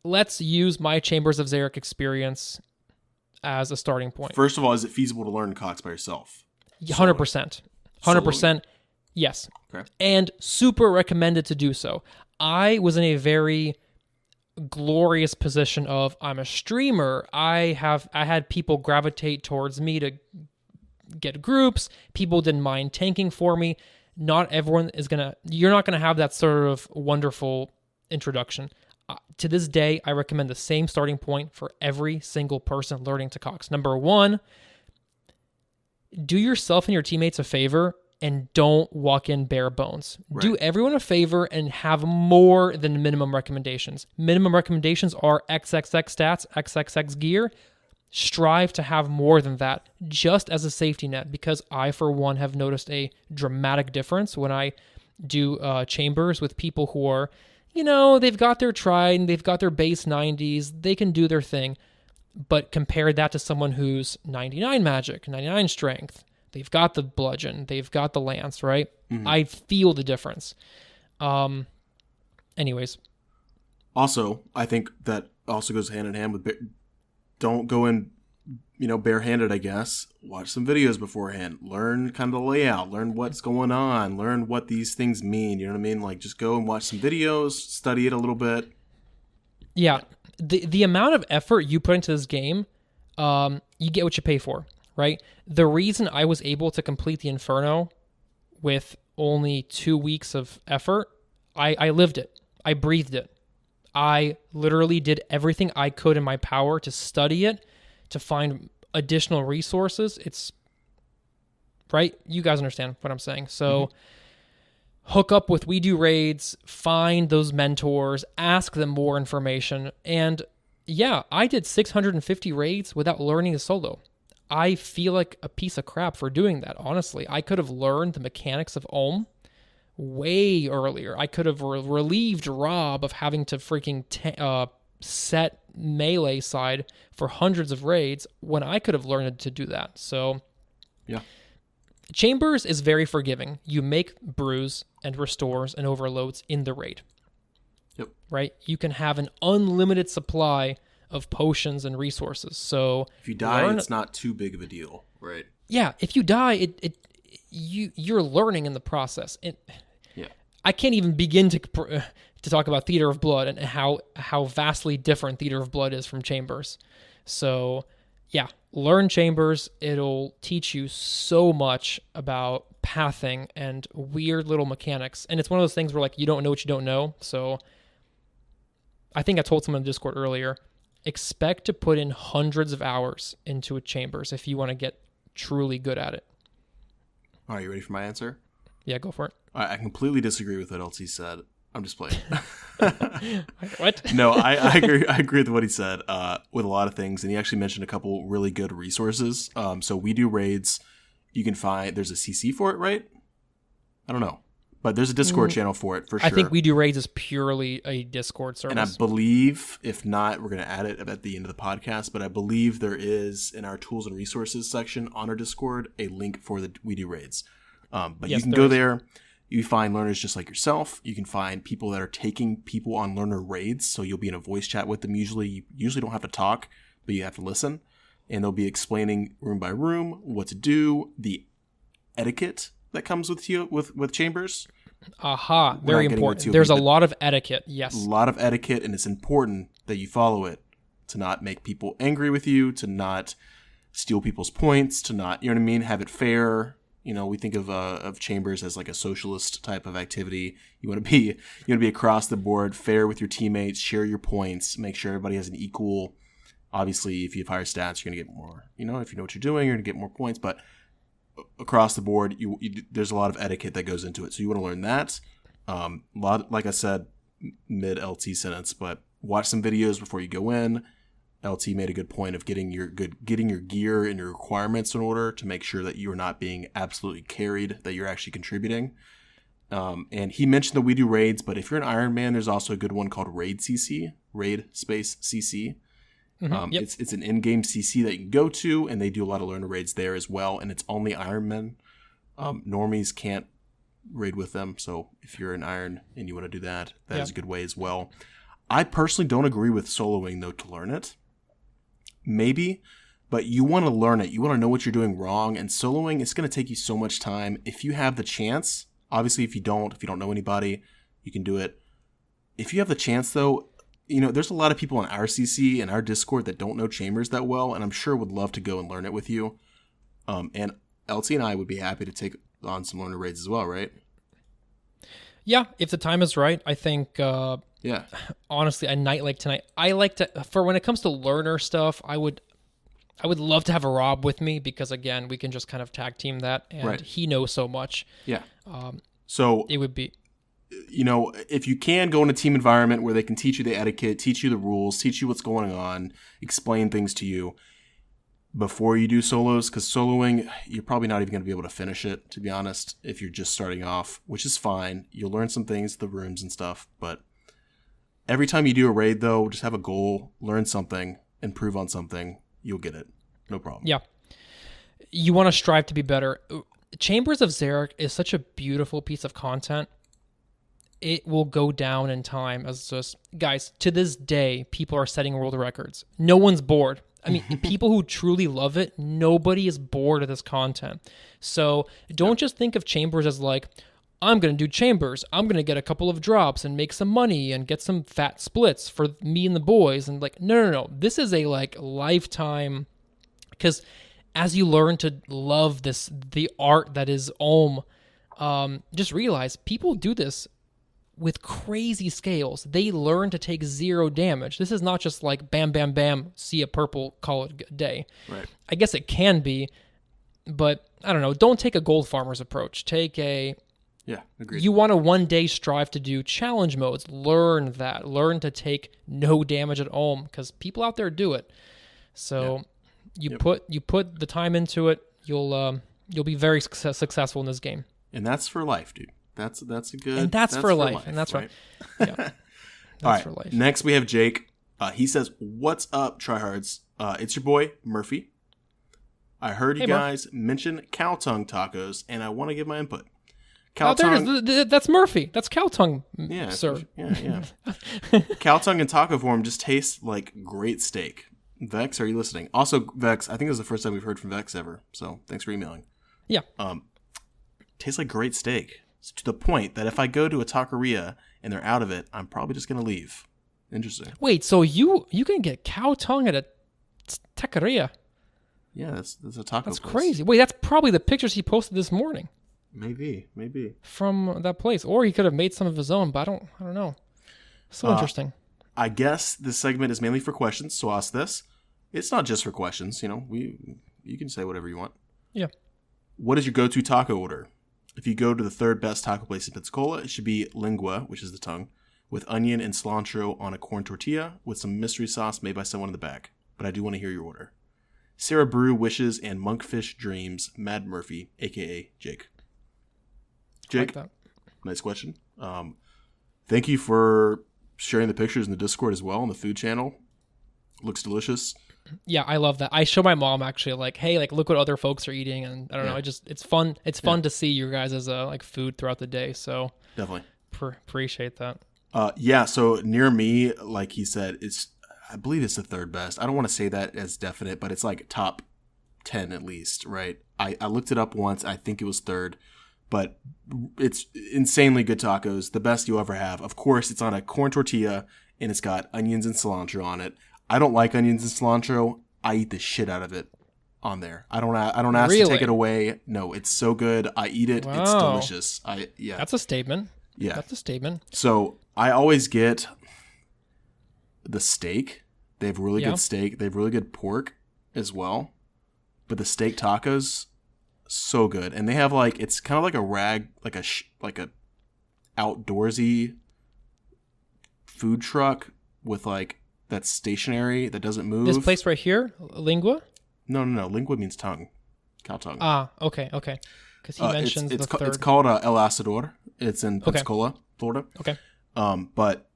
Let's use my Chambers of Xeric experience as a starting point.
First of all, is it feasible to learn Cox by yourself?
100%. 100%. Yes.
Okay.
And super recommended to do so. I was in a very glorious position of I'm a streamer. I had people gravitate towards me to get groups. People didn't mind tanking for me. Not everyone is you're not gonna have that sort of wonderful introduction. To this day, I recommend the same starting point for every single person learning to Cox. Number one, do yourself and your teammates a favor and don't walk in bare bones. Right. Do everyone a favor and have more than minimum recommendations. Minimum recommendations are XXX stats, XXX gear. Strive to have more than that, just as a safety net, because I, for one, have noticed a dramatic difference when I do chambers with people who are, they've got their Trident, they've got their base 90s, they can do their thing. But compare that to someone who's 99 magic, 99 strength, they've got the bludgeon, they've got the lance, right? Mm-hmm. I feel the difference. Anyways.
Also, I think that also goes hand in hand with don't go in, barehanded, I guess. Watch some videos beforehand. Learn kind of the layout. Learn what's going on. Learn what these things mean. You know what I mean? Like, just go and watch some videos, study it a little bit.
Yeah. The amount of effort you put into this game, you get what you pay for, right? The reason I was able to complete the Inferno with only 2 weeks of effort, I lived it. I breathed it. I literally did everything I could in my power to study it, to find additional resources. It's, right? You guys understand what I'm saying. So hook up with We Do Raids, find those mentors, ask them more information. And yeah, I did 650 raids without learning a solo. I feel like a piece of crap for doing that, honestly. I could have learned the mechanics of Ohm way earlier. I could have relieved Rob of having to freaking set melee side for hundreds of raids when I could have learned to do that. So,
yeah.
Chambers is very forgiving. You make brews and restores and overloads in the raid.
Yep.
Right? You can have an unlimited supply of potions and resources. So
if you die, it's not too big of a deal. Right.
Yeah. If you die, you're learning in the process. I can't even begin to talk about Theater of Blood and how vastly different Theater of Blood is from Chambers. So, yeah, learn Chambers. It'll teach you so much about pathing and weird little mechanics. And it's one of those things where, like, you don't know what you don't know. So, I think I told someone in Discord earlier, expect to put in hundreds of hours into a Chambers if you want to get truly good at it.
Are you ready for my answer?
Yeah, go for it.
I completely disagree with what else he said. I'm just playing.
What?
No, I agree. I agree with what he said with a lot of things, and he actually mentioned a couple really good resources. So We Do Raids. You can find there's a CC for it, right? I don't know, but there's a Discord channel for it for sure.
I think We Do Raids is purely a Discord service,
and I believe if not, we're going to add it at the end of the podcast. But I believe there is in our tools and resources section on our Discord a link for the We Do Raids. But yes, you can go there. You find learners just like yourself. You can find people that are taking people on learner raids. So you'll be in a voice chat with them. You usually don't have to talk, but you have to listen. And they'll be explaining room by room what to do, the etiquette that comes with Chambers.
Aha, very important. There's a lot of etiquette, yes.
A lot of etiquette, and it's important that you follow it to not make people angry with you, to not steal people's points, to not, you know what I mean, have it fair. We think of Chambers as like a socialist type of activity. You want to be across the board, fair with your teammates, share your points, make sure everybody has an equal. Obviously, if you have higher stats, you're going to get more. If you know what you're doing, you're going to get more points. But across the board, there's a lot of etiquette that goes into it. So you want to learn that. Like I said, mid LT sentence, but watch some videos before you go in. LT made a good point of getting your gear and your requirements in order to make sure that you are not being absolutely carried, that you're actually contributing. And he mentioned the We Do Raids, but if you're an Iron Man, there's also a good one called Raid CC, Raid space CC. Mm-hmm, yep. It's an in-game CC that you can go to, and they do a lot of learner raids there as well, and it's only Iron Men. Normies can't raid with them, so if you're an Iron and you want to do that, that is a good way as well. I personally don't agree with soloing, though, to learn it. Maybe, but you want to learn it. You want to know what you're doing wrong, and soloing, it's going to take you so much time. If you have the chance, Obviously, if you don't know anybody, you can do it. If you have the chance, though, there's a lot of people in our CC and our Discord that don't know Chambers that well, and I'm sure would love to go and learn it with you. And LT and I would be happy to take on some learner raids as well, right?
Yeah, if the time is right, I think.
Yeah.
Honestly, a night like tonight, I like to. For when it comes to learner stuff, I would love to have a Rob with me because again, we can just kind of tag team that, and he knows so much.
Yeah. So
it would be.
If you can go in a team environment where they can teach you the etiquette, teach you the rules, teach you what's going on, explain things to you before you do solos, because soloing, you're probably not even going to be able to finish it, to be honest, if you're just starting off, which is fine. You'll learn some things, the rooms and stuff, but every time you do a raid, though, just have a goal, learn something, improve on something, you'll get it. No problem.
Yeah. You want to strive to be better. Chambers of Xeric is such a beautiful piece of content. It will go down in time as just, guys, to this day, people are setting world records. No one's bored. I mean, people who truly love it, nobody is bored of this content. So don't just think of Chambers as like, I'm going to do Chambers. I'm going to get a couple of drops and make some money and get some fat splits for me and the boys. And like, no. This is a like lifetime, because as you learn to love the art that is Ohm, just realize people do this with crazy scales. They learn to take 0 damage. This is not just like bam, bam, bam, see a purple, call it a day.
Right.
I guess it can be, but I don't know. Don't take a gold farmer's approach. Take a...
Yeah, agreed.
You want to one day strive to do challenge modes. Learn that. Learn to take no damage at Ohm, because people out there do it. So you put the time into it, you'll be very successful in this game.
And that's for life, dude. That's a good.
And that's for life. And that's right. Yeah. That's
all right.
For life.
Next we have Jake. He says, "What's up, Trihards? It's your boy Murphy. I heard you guys mention cow tongue tacos, and I want to give my input. Cow tongue.
That's Murphy. That's cow tongue,
yeah,
sir.
Yeah. Cow tongue in taco form just tastes like great steak. Vex, are you listening? Also, Vex, I think this is the first time we've heard from Vex ever. So thanks for emailing.
Yeah.
Tastes like great steak. To the point that if I go to a taqueria and they're out of it, I'm probably just going to leave. Interesting.
Wait, so you can get cow tongue at a taqueria?
Yeah, that's a taco
That's
place.
crazy. Wait, that's probably the pictures he posted this morning.
Maybe.
From that place. Or he could have made some of his own, but I don't know. So interesting.
I guess this segment is mainly for questions, so I'll ask this. It's not just for questions, you can say whatever you want.
Yeah.
What is your go-to taco order? If you go to the third best taco place in Pensacola, it should be lingua, which is the tongue, with onion and cilantro on a corn tortilla with some mystery sauce made by someone in the back. But I do want to hear your order. Sarah Brew Wishes and Monkfish Dreams, Mad Murphy, a.k.a. Jake. Jake,
Like that.
Nice question. Thank you for sharing the pictures in the Discord as well on the food channel. Looks delicious.
Yeah, I love that. I show my mom actually like, hey, like look what other folks are eating, and I don't know, it's fun. It's fun to see your guys' like food throughout the day. So
definitely
appreciate that.
So near me, like he said, I believe it's the third best. I don't want to say that as definite, but it's like top 10 at least, right? I looked it up once. I think it was third, but it's insanely good tacos. The best you'll ever have. Of course, it's on a corn tortilla and it's got onions and cilantro on it. I don't like onions and cilantro. I eat the shit out of it on there. I don't ask to take it away. No, it's so good. I eat it. Wow. It's delicious.
That's a statement.
Yeah.
That's a statement.
So I always get the steak. They have really good steak. They have really good pork as well. But the steak tacos, so good. And they have it's kind of like a rag, like a outdoorsy food truck with that's stationary, that doesn't move.
This place right here, Lingua?
No. Lingua means tongue. Cow tongue.
Ah, okay. Because he mentions the third.
It's called El Asador. It's in Pensacola, Florida.
Okay.
But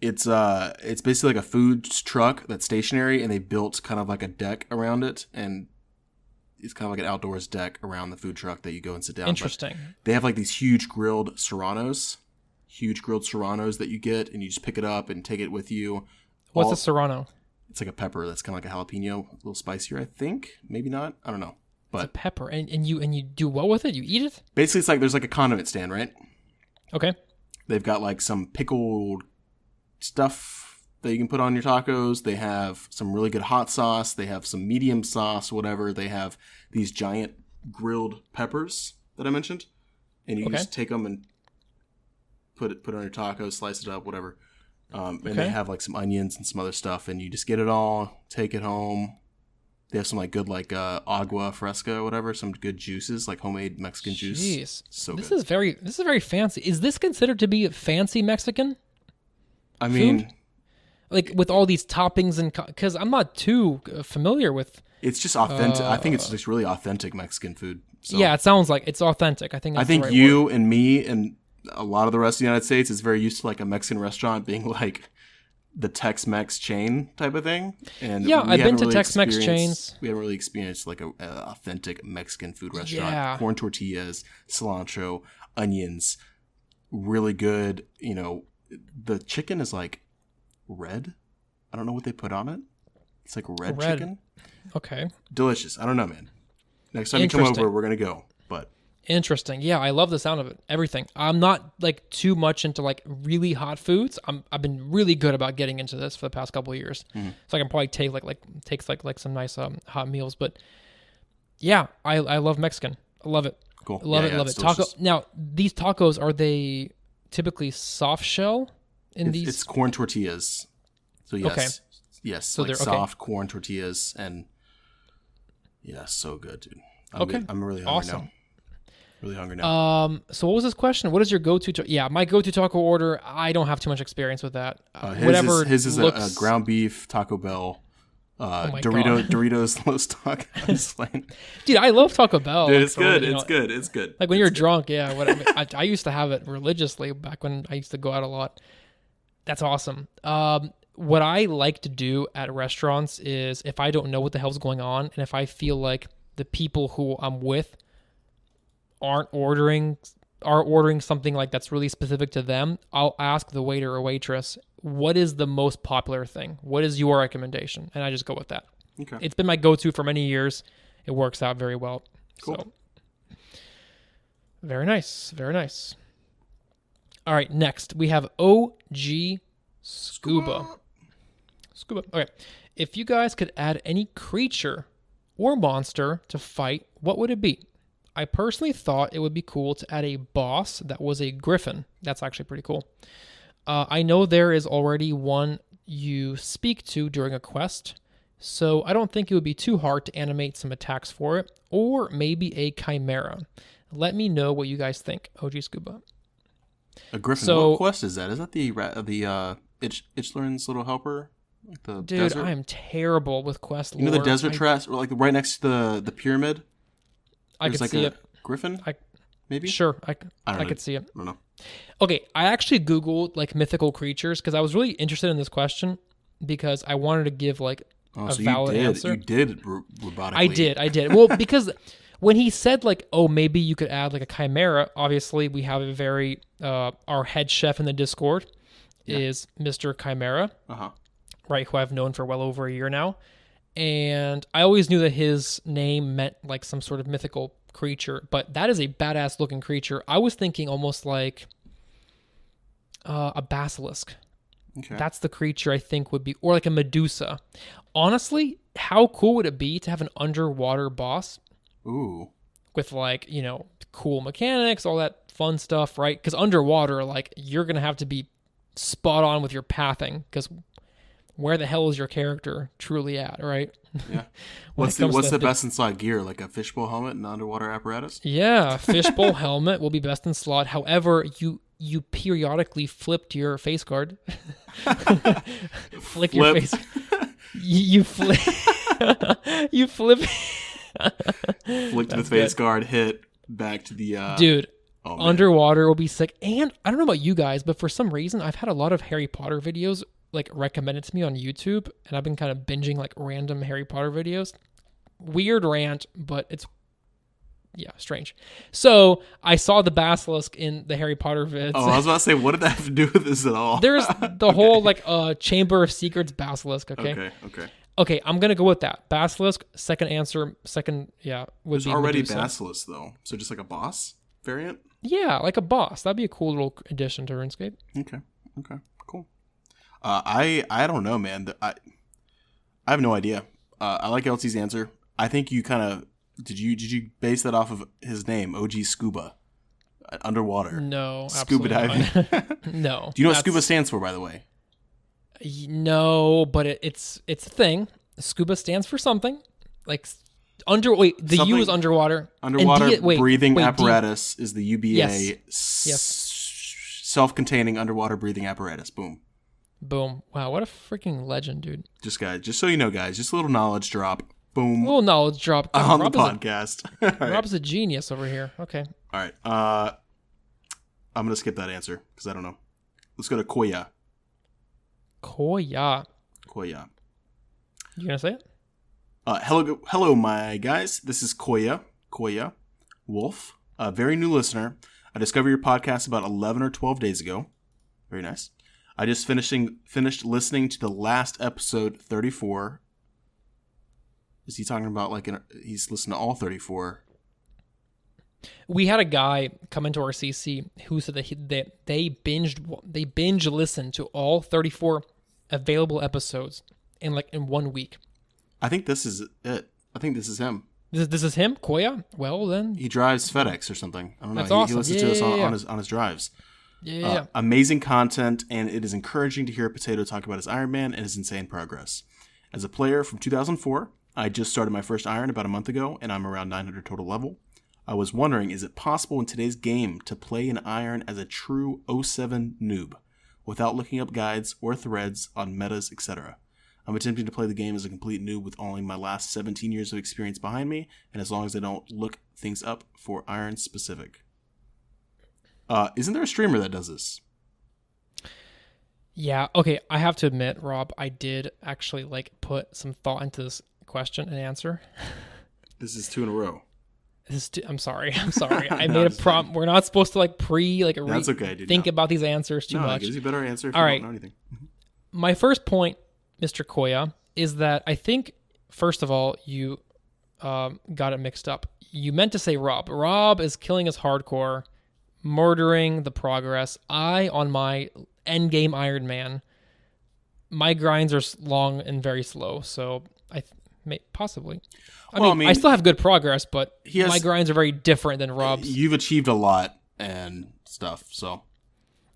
it's basically like a food truck that's stationary, and they built kind of like a deck around it, and it's kind of like an outdoors deck around the food truck that you go and sit down.
Interesting.
But they have these huge grilled serranos that you get, and you just pick it up and take it with you.
What's a serrano?
It's like a pepper that's kind of like a jalapeno, a little spicier, I think. Maybe not. I don't know.
It's a pepper, and you do what with it? You eat it?
Basically, it's like there's like a condiment stand, right?
Okay.
They've got like some pickled stuff that you can put on your tacos. They have some really good hot sauce. They have some medium sauce, whatever. They have these giant grilled peppers that I mentioned, and you just take them and put it on your tacos, slice it up, whatever. And they have like some onions and some other stuff, and you just get it all, take it home. They have some like good like agua fresca or whatever, some good juices, like homemade Mexican juice.
Jeez.
So
this
good.
is very fancy. Is this considered to be fancy Mexican?
I mean,
food? Like with all these toppings and because I'm not too familiar with.
It's just authentic. I think it's just really authentic Mexican food. So
yeah, it sounds like it's authentic. I think the
you
word.
and me and a lot of the rest of the United States is very used to like a Mexican restaurant being like the Tex-Mex chain type of thing. And
yeah, I've been to Tex-Mex chains.
We haven't really experienced like a authentic Mexican food restaurant.
Yeah.
Corn tortillas, cilantro, onions, really good. You know, the chicken is like red. I don't know what they put on it. It's like red chicken.
Okay.
Delicious. I don't know, man. Next time you come over, we're going to go. But
interesting. Yeah, I love the sound of it. Everything. I'm not like too much into like really hot foods. I've been really good about getting into this for the past couple of years. Mm-hmm. So I can probably take some nice hot meals. But yeah, I love Mexican. I love it.
Cool.
Love it. Taco. Now, these tacos, are they typically soft shell
It's corn tortillas. So yes.
Okay.
Yes, so like soft corn tortillas, and yeah, so good, dude. I'm really hungry now. Really hungry now.
So what was this question? What is your go-to? My go-to taco order. I don't have too much experience with that.
His is a ground beef Taco Bell. Doritos Los Tacos.
Dude, I love Taco Bell.
Dude, it's good. It's good.
Like when you're drunk, yeah. I used to have it religiously back when I used to go out a lot. That's awesome. What I like to do at restaurants is if I don't know what the hell's going on, and if I feel like the people who I'm with are ordering something like that's really specific to them, I'll ask the waiter or waitress, what is the most popular thing? What is your recommendation? And I just go with that.
Okay.
It's been my go-to for many years. It works out very well.
Cool.
So, very nice. Very nice. All right, next we have OG Scuba. Okay. If you guys could add any creature or monster to fight, what would it be? I personally thought it would be cool to add a boss that was a griffin. That's actually pretty cool. I know there is already one you speak to during a quest, so I don't think it would be too hard to animate some attacks for it, or maybe a chimera. Let me know what you guys think, OG Scuba.
A griffin. So, what quest is that? Is that the Itchlearn's little helper? Like the
dude,
desert?
I am terrible with quest lore.
You know the desert trash, or like right next to the pyramid?
I could see it.
Griffin? Maybe?
Sure, I could see it.
I don't know.
Okay, I actually Googled like mythical creatures because I was really interested in this question because I wanted to give like a valid answer.
You did robotically.
I did. Well, because when he said like, oh, maybe you could add like a chimera, obviously we have a very, our head chef in the Discord is Mr. Chimera, right, who I've known for well over a year now. And I always knew that his name meant like some sort of mythical creature, but that is a badass looking creature. I was thinking almost like a basilisk.
Okay.
That's the creature I think would be, or like a Medusa. Honestly, how cool would it be to have an underwater boss?
Ooh.
With like, cool mechanics, all that fun stuff, right? Because underwater, like, you're going to have to be spot on with your pathing, because where the hell is your character truly at, right?
Yeah. What's the best in slot gear? Like a fishbowl helmet and underwater apparatus?
Yeah, fishbowl helmet will be best in slot. However, you periodically flipped your face guard. Flick your face. You flip. You flip.
Flicked the face guard, hit back to the.
Dude, underwater will be sick. And I don't know about you guys, but for some reason, I've had a lot of Harry Potter videos like recommended to me on YouTube, and I've been kind of binging like random Harry Potter videos. Weird rant, but it's strange. So I saw the basilisk in the Harry Potter vids.
Oh, I was about to say, what did that have to do with this at all?
There's the whole like Chamber of Secrets basilisk. Okay. Okay, I'm gonna go with that. Basilisk. Second answer. Would
There's
be
already
Medusa.
Basilisk though, so just like a boss variant.
Yeah, like a boss. That'd be a cool little addition to RuneScape.
Okay, cool. I don't know, man. I have no idea. I like LT's answer. I think you kind of did you base that off of his name, OG Scuba, underwater?
No,
Scuba
absolutely
diving.
not. No.
Do you know what Scuba stands for, by the way?
No, but it's a thing. Scuba stands for something like the U is underwater.
Underwater
and
breathing apparatus is the UBA.
Yes.
Self-containing underwater breathing apparatus. Boom.
Boom. Wow, what a freaking legend, dude.
Just so you know, guys, just a little knowledge drop. Boom.
A little knowledge drop
on the podcast.
Rob's a genius over here. Okay.
All right. I'm gonna skip that answer because I don't know. Let's go to Koya.
Koya.
You
gonna say it?
Hello, my guys. This is Koya Wolf, a very new listener. I discovered your podcast about 11 or 12 days ago. Very nice. I just finished listening to the last episode 34. Is he talking about he's listened to all 34?
We had a guy come into our CC who said that they binge listened to all 34 available episodes in 1 week.
I think this is it. I think this is him.
This is him, Koya. Well then,
he drives FedEx or something. I don't know.
That's awesome.
He listens to us on his drives.
Yeah.
Amazing content, and it is encouraging to hear Potato talk about his Iron Man and his insane progress. As a player from 2004, I just started my first Iron about a month ago, and I'm around 900 total level. I was wondering, is it possible in today's game to play an Iron as a true 07 noob, without looking up guides or threads on metas, etc.? I'm attempting to play the game as a complete noob with only my last 17 years of experience behind me, and as long as I don't look things up for Iron specific. Isn't there a streamer that does this?
Yeah, okay, I have to admit, Rob, I did actually put some thought into this question and answer.
This is 2 in a row.
I'm sorry. I made a prompt. We're not supposed to
That's okay, dude.
think about these answers too much.
It gives you a better answer if
All
you
right.
don't know anything.
My first point, Mr. Koya, is that I think, first of all, you got it mixed up. You meant to say Rob. Rob is killing us hardcore, murdering the progress. On my endgame Iron Man, my grinds are long and very slow, so possibly. I mean, I still have good progress, but my grinds are very different than Rob's.
You've achieved a lot and stuff, so.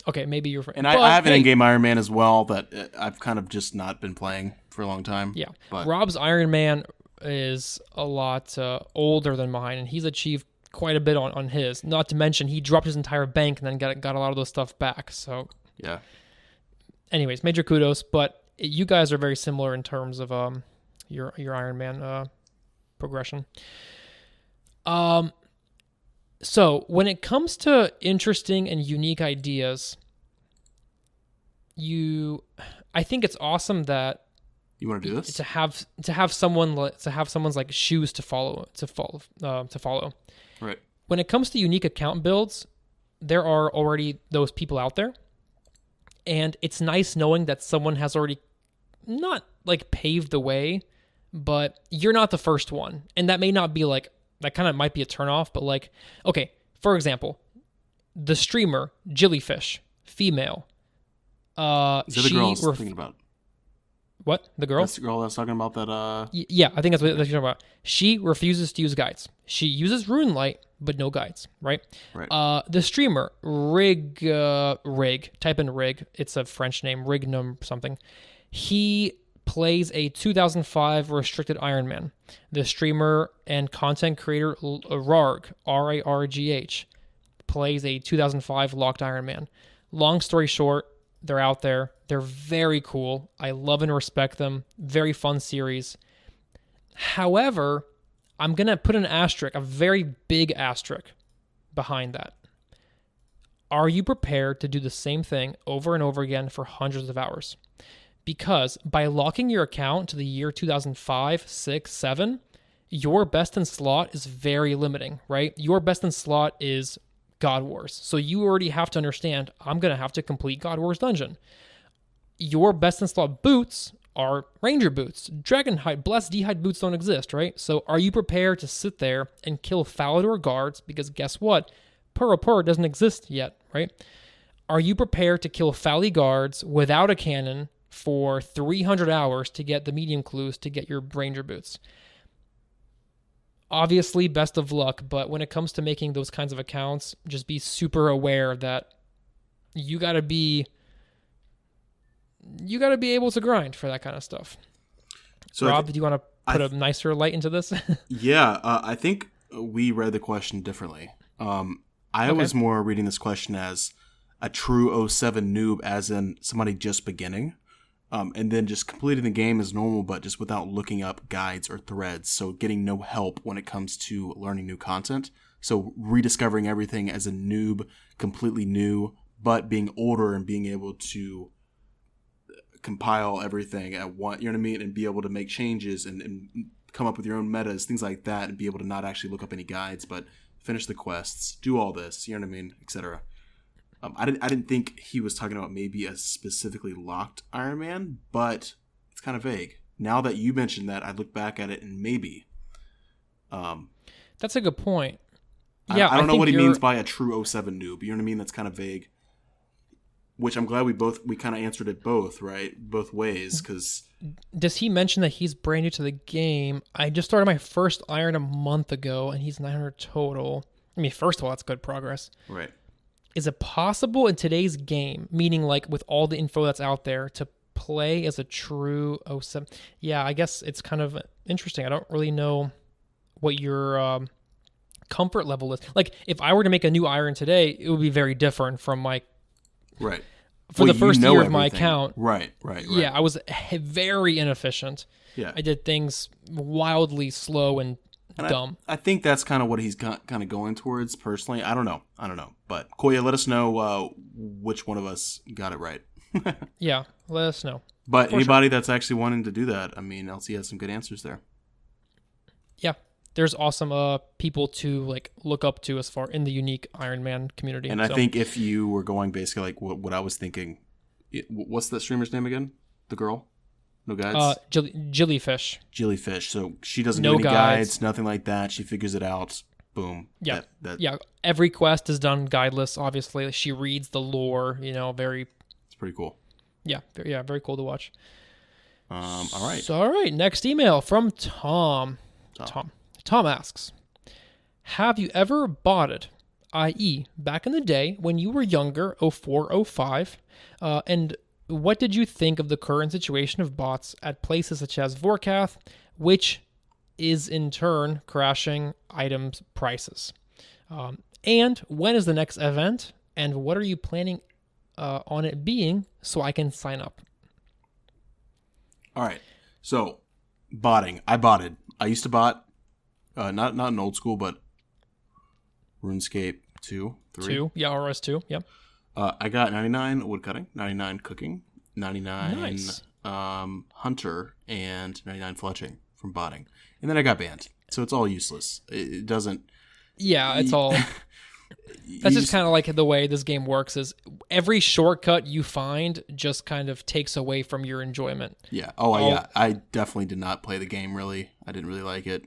Okay, maybe you're...
And I have an in-game Iron Man as well that I've kind of just not been playing for a long time.
Yeah,
but
Rob's Iron Man is a lot older than mine, and he's achieved quite a bit on his. Not to mention, he dropped his entire bank and then got a lot of those stuff back, so...
Yeah.
Anyways, major kudos, but you guys are very similar in terms of your Iron Man progression. So when it comes to interesting and unique ideas, I think it's awesome that
you want to do this
to have someone's shoes to follow.
Right.
When it comes to unique account builds, there are already those people out there, and it's nice knowing that someone has already not paved the way, but you're not the first one, and that may not be that kind of might be a turnoff, but okay, for example, the streamer Jellyfish, female.
Is that the girl I was thinking about?
What? The girl?
That's the girl I was talking about that...
Yeah, I think that's what you're talking about. She refuses to use guides. She uses RuneLight, but no guides, right?
Right.
The streamer, Rig, type in Rig. It's a French name, Rignum something. He plays a 2005 restricted Iron Man. The streamer and content creator Rarg, R-A-R-G-H, plays a 2005 locked Iron Man. Long story short, they're out there. They're very cool. I love and respect them. Very fun series. However, I'm going to put an asterisk, a very big asterisk behind that. Are you prepared to do the same thing over and over again for hundreds of hours? Because by locking your account to the year 2005, 6, 7, your best in slot is very limiting, right? Your best in slot is God Wars. So you already have to understand, I'm going to have to complete God Wars dungeon. Your best in slot boots are ranger boots. Dragon hide, blessed D-hide boots don't exist, right? So are you prepared to sit there and kill Falador guards? Because guess what? Purr doesn't exist yet, right? Are you prepared to kill Fally guards without a cannon for 300 hours to get the medium clues to get your ranger boots? Obviously, best of luck, but when it comes to making those kinds of accounts, just be super aware that you gotta be able to grind for that kind of stuff. So Rob, do you want to put a nicer light into this?
Yeah, I think we read the question differently. I was more reading this question as a true 07 noob, as in somebody just beginning, and then just completing the game as normal, but just without looking up guides or threads. So getting no help when it comes to learning new content. So rediscovering everything as a noob, completely new, but being older and being able to compile everything at once, you know what I mean? And be able to make changes and come up with your own metas, things like that, and be able to not actually look up any guides, but finish the quests, do all this, you know what I mean, etc. I didn't think he was talking about maybe a specifically locked Iron Man, but it's kind of vague. Now that you mentioned that, I look back at it and maybe.
That's a good point. Yeah,
I don't know what he means by a true 07 noob. You know what I mean? That's kind of vague. Which I'm glad we kind of answered it both, right? Both ways, because...
Does he mention that he's brand new to the game? I just started my first Iron a month ago, and he's 900 total. I mean, first of all, that's good progress.
Right.
Is it possible in today's game, meaning like with all the info that's out there, to play as a true 07? Yeah, I guess it's kind of interesting. I don't really know what your comfort level is. Like, if I were to make a new Iron today, it would be very different from my...
Right.
For the first year of my account.
Right.
Yeah, I was very inefficient.
Yeah.
I did things wildly slow and dumb.
I think that's kind of what he's kind of going towards, personally. I don't know. But, Koya, let us know which one of us got it right.
Yeah, let us know.
But anybody that's actually wanting to do that, I mean, LC has some good answers there.
Yeah. There's awesome people to like look up to as far in the unique Iron Man community.
And I think if you were going basically like what I was thinking, what's that streamer's name again? The girl? No guides?
Jillyfish.
Jillyfish. So she doesn't do any guides, nothing like that. She figures it out. Boom.
Yeah. Yeah. Every quest is done guideless, obviously. She reads the lore, very...
It's pretty cool.
Yeah. Very cool to watch.
All right.
So, all right. Next email from Tom. Tom asks, have you ever botted, i.e. back in the day when you were younger, 04, 05, and what did you think of the current situation of bots at places such as Vorkath, which is in turn crashing items prices? And when is the next event, and what are you planning on it being so I can sign up?
All right. So, botting. I botted. I used to bot. Not in old school, but RuneScape 2, 3.
2, yeah, RS 2, yep.
I got 99 woodcutting, 99 cooking, 99
nice.
Hunter, and 99 fletching from botting. And then I got banned. So it's all useless. It doesn't...
Yeah, it's all... That's just kind of like the way this game works is every shortcut you find just kind of takes away from your enjoyment.
Yeah. Yeah. I definitely did not play the game, really. I didn't really like it.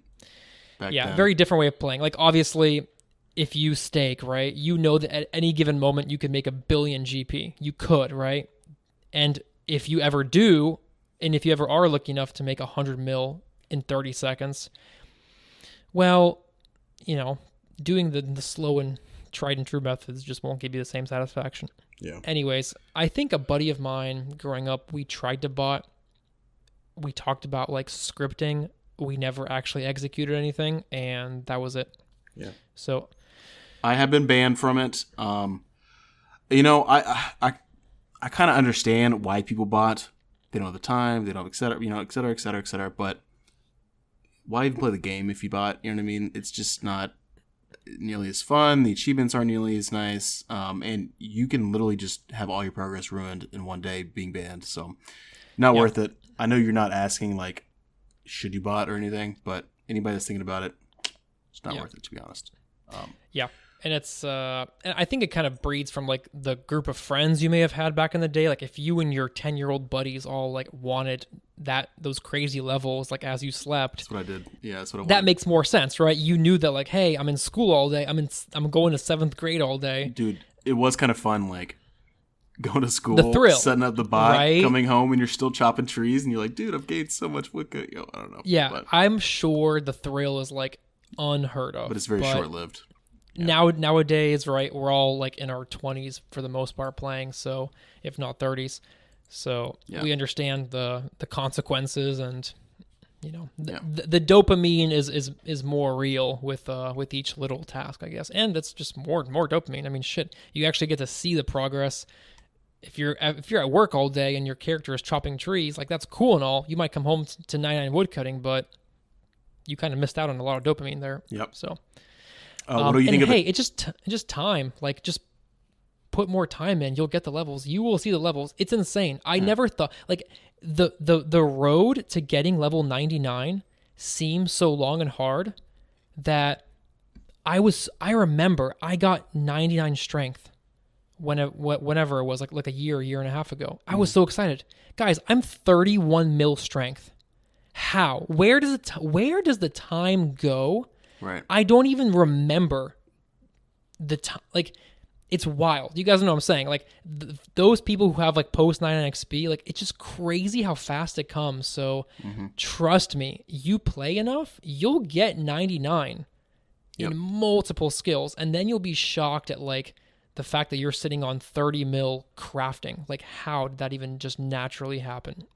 Then.
Very different way of playing. Like, obviously, if you stake, right, you know that at any given moment you could make 1 billion GP. You could, right? And if you ever do, and if you ever are lucky enough to make 100 mil in 30 seconds, well, doing the slow and tried and true methods just won't give you the same satisfaction.
Yeah.
Anyways, I think a buddy of mine growing up, we tried to bot. We talked about like scripting. We never actually executed anything, and that was it.
Yeah.
So,
I have been banned from it. I kind of understand why people bot. They don't have the time. They don't have et cetera. But why even play the game if you bot? You know what I mean? It's just not nearly as fun. The achievements aren't nearly as nice. And you can literally just have all your progress ruined in one day being banned. So, not worth it. I know you're not asking like, should you bot or anything, but anybody that's thinking about it, it's not worth it, to be honest.
And and I think it kind of breeds from like the group of friends you may have had back in the day. Like if you and your 10-year-old buddies all like wanted those crazy levels, like as you slept.
That's what I did. Yeah, that's what I wanted.
That makes more sense, right? You knew that like, hey, I'm in school all day. I'm going to 7th grade all day.
Dude, it was kind of fun, like going to school,
the thrill,
setting up the bot,
right?
coming home, and you're still chopping trees, and you're like, dude, I've gained so much wood. I don't know.
Yeah,
but
I'm sure the thrill is like unheard of.
But it's very short-lived.
Yeah. Nowadays, right, we're all like in our 20s for the most part playing, so if not 30s. So we understand the consequences, and you know the dopamine is more real with each little task, I guess, and it's just more dopamine. I mean, shit, you actually get to see the progress. If you're at work all day and your character is chopping trees, like that's cool and all. You might come home to 99 woodcutting, but you kind of missed out on a lot of dopamine there.
Yep.
So.
What do you think of
it? It's just time. Like, just put more time in. You'll get the levels. You will see the levels. It's insane. I never thought like the road to getting level 99 seems so long and hard that I remember I got 99 strength whenever it was like a year and a half ago. I was so excited, guys. I'm 31 mil strength. How? Where does the time go?
Right.
I don't even remember the time. Like, it's wild. You guys know what I'm saying? Like, those people who have like post 99 XP, like, it's just crazy how fast it comes. So, trust me, you play enough, you'll get 99 in multiple skills, and then you'll be shocked at like the fact that you're sitting on 30 mil crafting. Like, how did that even just naturally happen?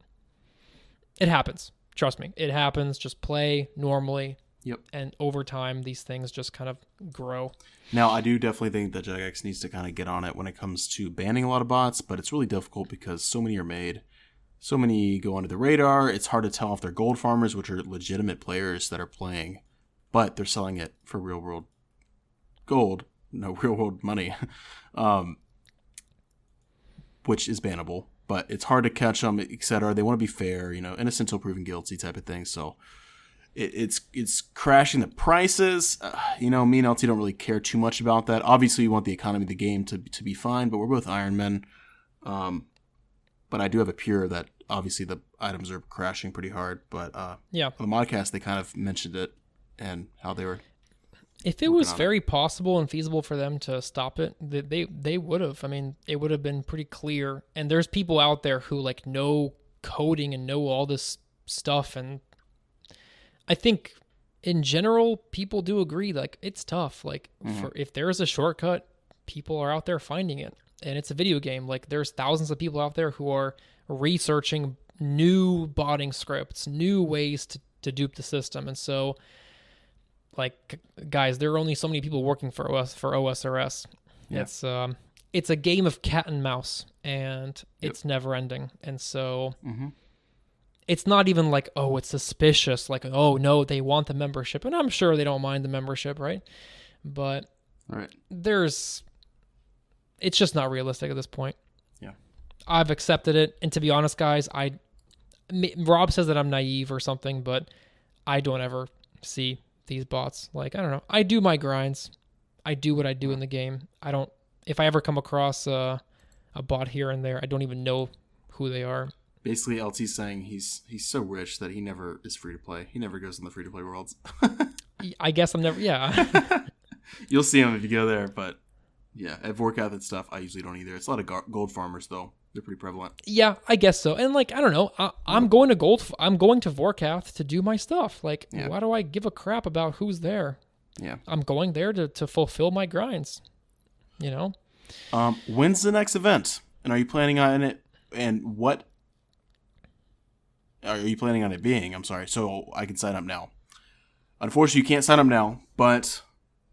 It happens. Trust me, it happens. Just play normally.
Yep.
And over time, these things just kind of grow.
Now, I do definitely think that Jagex needs to kind of get on it when it comes to banning a lot of bots, but it's really difficult because so many are made. So many go under the radar. It's hard to tell if they're gold farmers, which are legitimate players that are playing, but they're selling it for real-world gold, no real-world money, which is bannable. But it's hard to catch them, etc. They want to be fair, innocent until proven guilty type of thing, so... It's crashing the prices. Me and LT don't really care too much about that. Obviously, we want the economy of the game to be fine, but we're both Iron Men. But I do have a pure that obviously the items are crashing pretty hard. But on the modcast, they kind of mentioned it and how they were.
If it was very possible and feasible for them to stop it, they would have. I mean, it would have been pretty clear. And there's people out there who like know coding and know all this stuff, and I think in general, people do agree, like, it's tough. Like, if there is a shortcut, people are out there finding it. And it's a video game. Like, there's thousands of people out there who are researching new botting scripts, new ways to dupe the system. And so, like, guys, there are only so many people working for OSRS. Yeah. It's a game of cat and mouse, and it's never ending. And so... It's not even like, oh, it's suspicious. Like, oh, no, they want the membership. And I'm sure they don't mind the membership, right? But it's just not realistic at this point. Yeah. I've accepted it. And to be honest, guys, Rob says that I'm naive or something, but I don't ever see these bots. Like, I don't know. I do my grinds. I do what I do in the game. If I ever come across a bot here and there, I don't even know who they are.
Basically, LT's saying he's so rich that he never is free to play. He never goes in the free to play worlds.
I guess I'm never. Yeah.
You'll see him if you go there, but yeah, at Vorkath and stuff, I usually don't either. It's a lot of gold farmers though. They're pretty prevalent.
Yeah, I guess so. And like, I don't know. I'm going to Vorkath to do my stuff. Like, why do I give a crap about who's there? Yeah, I'm going there to fulfill my grinds.
When's the next event? And are you planning on it? And what? Are you planning on it being? I'm sorry. So I can sign up now. Unfortunately, you can't sign up now, but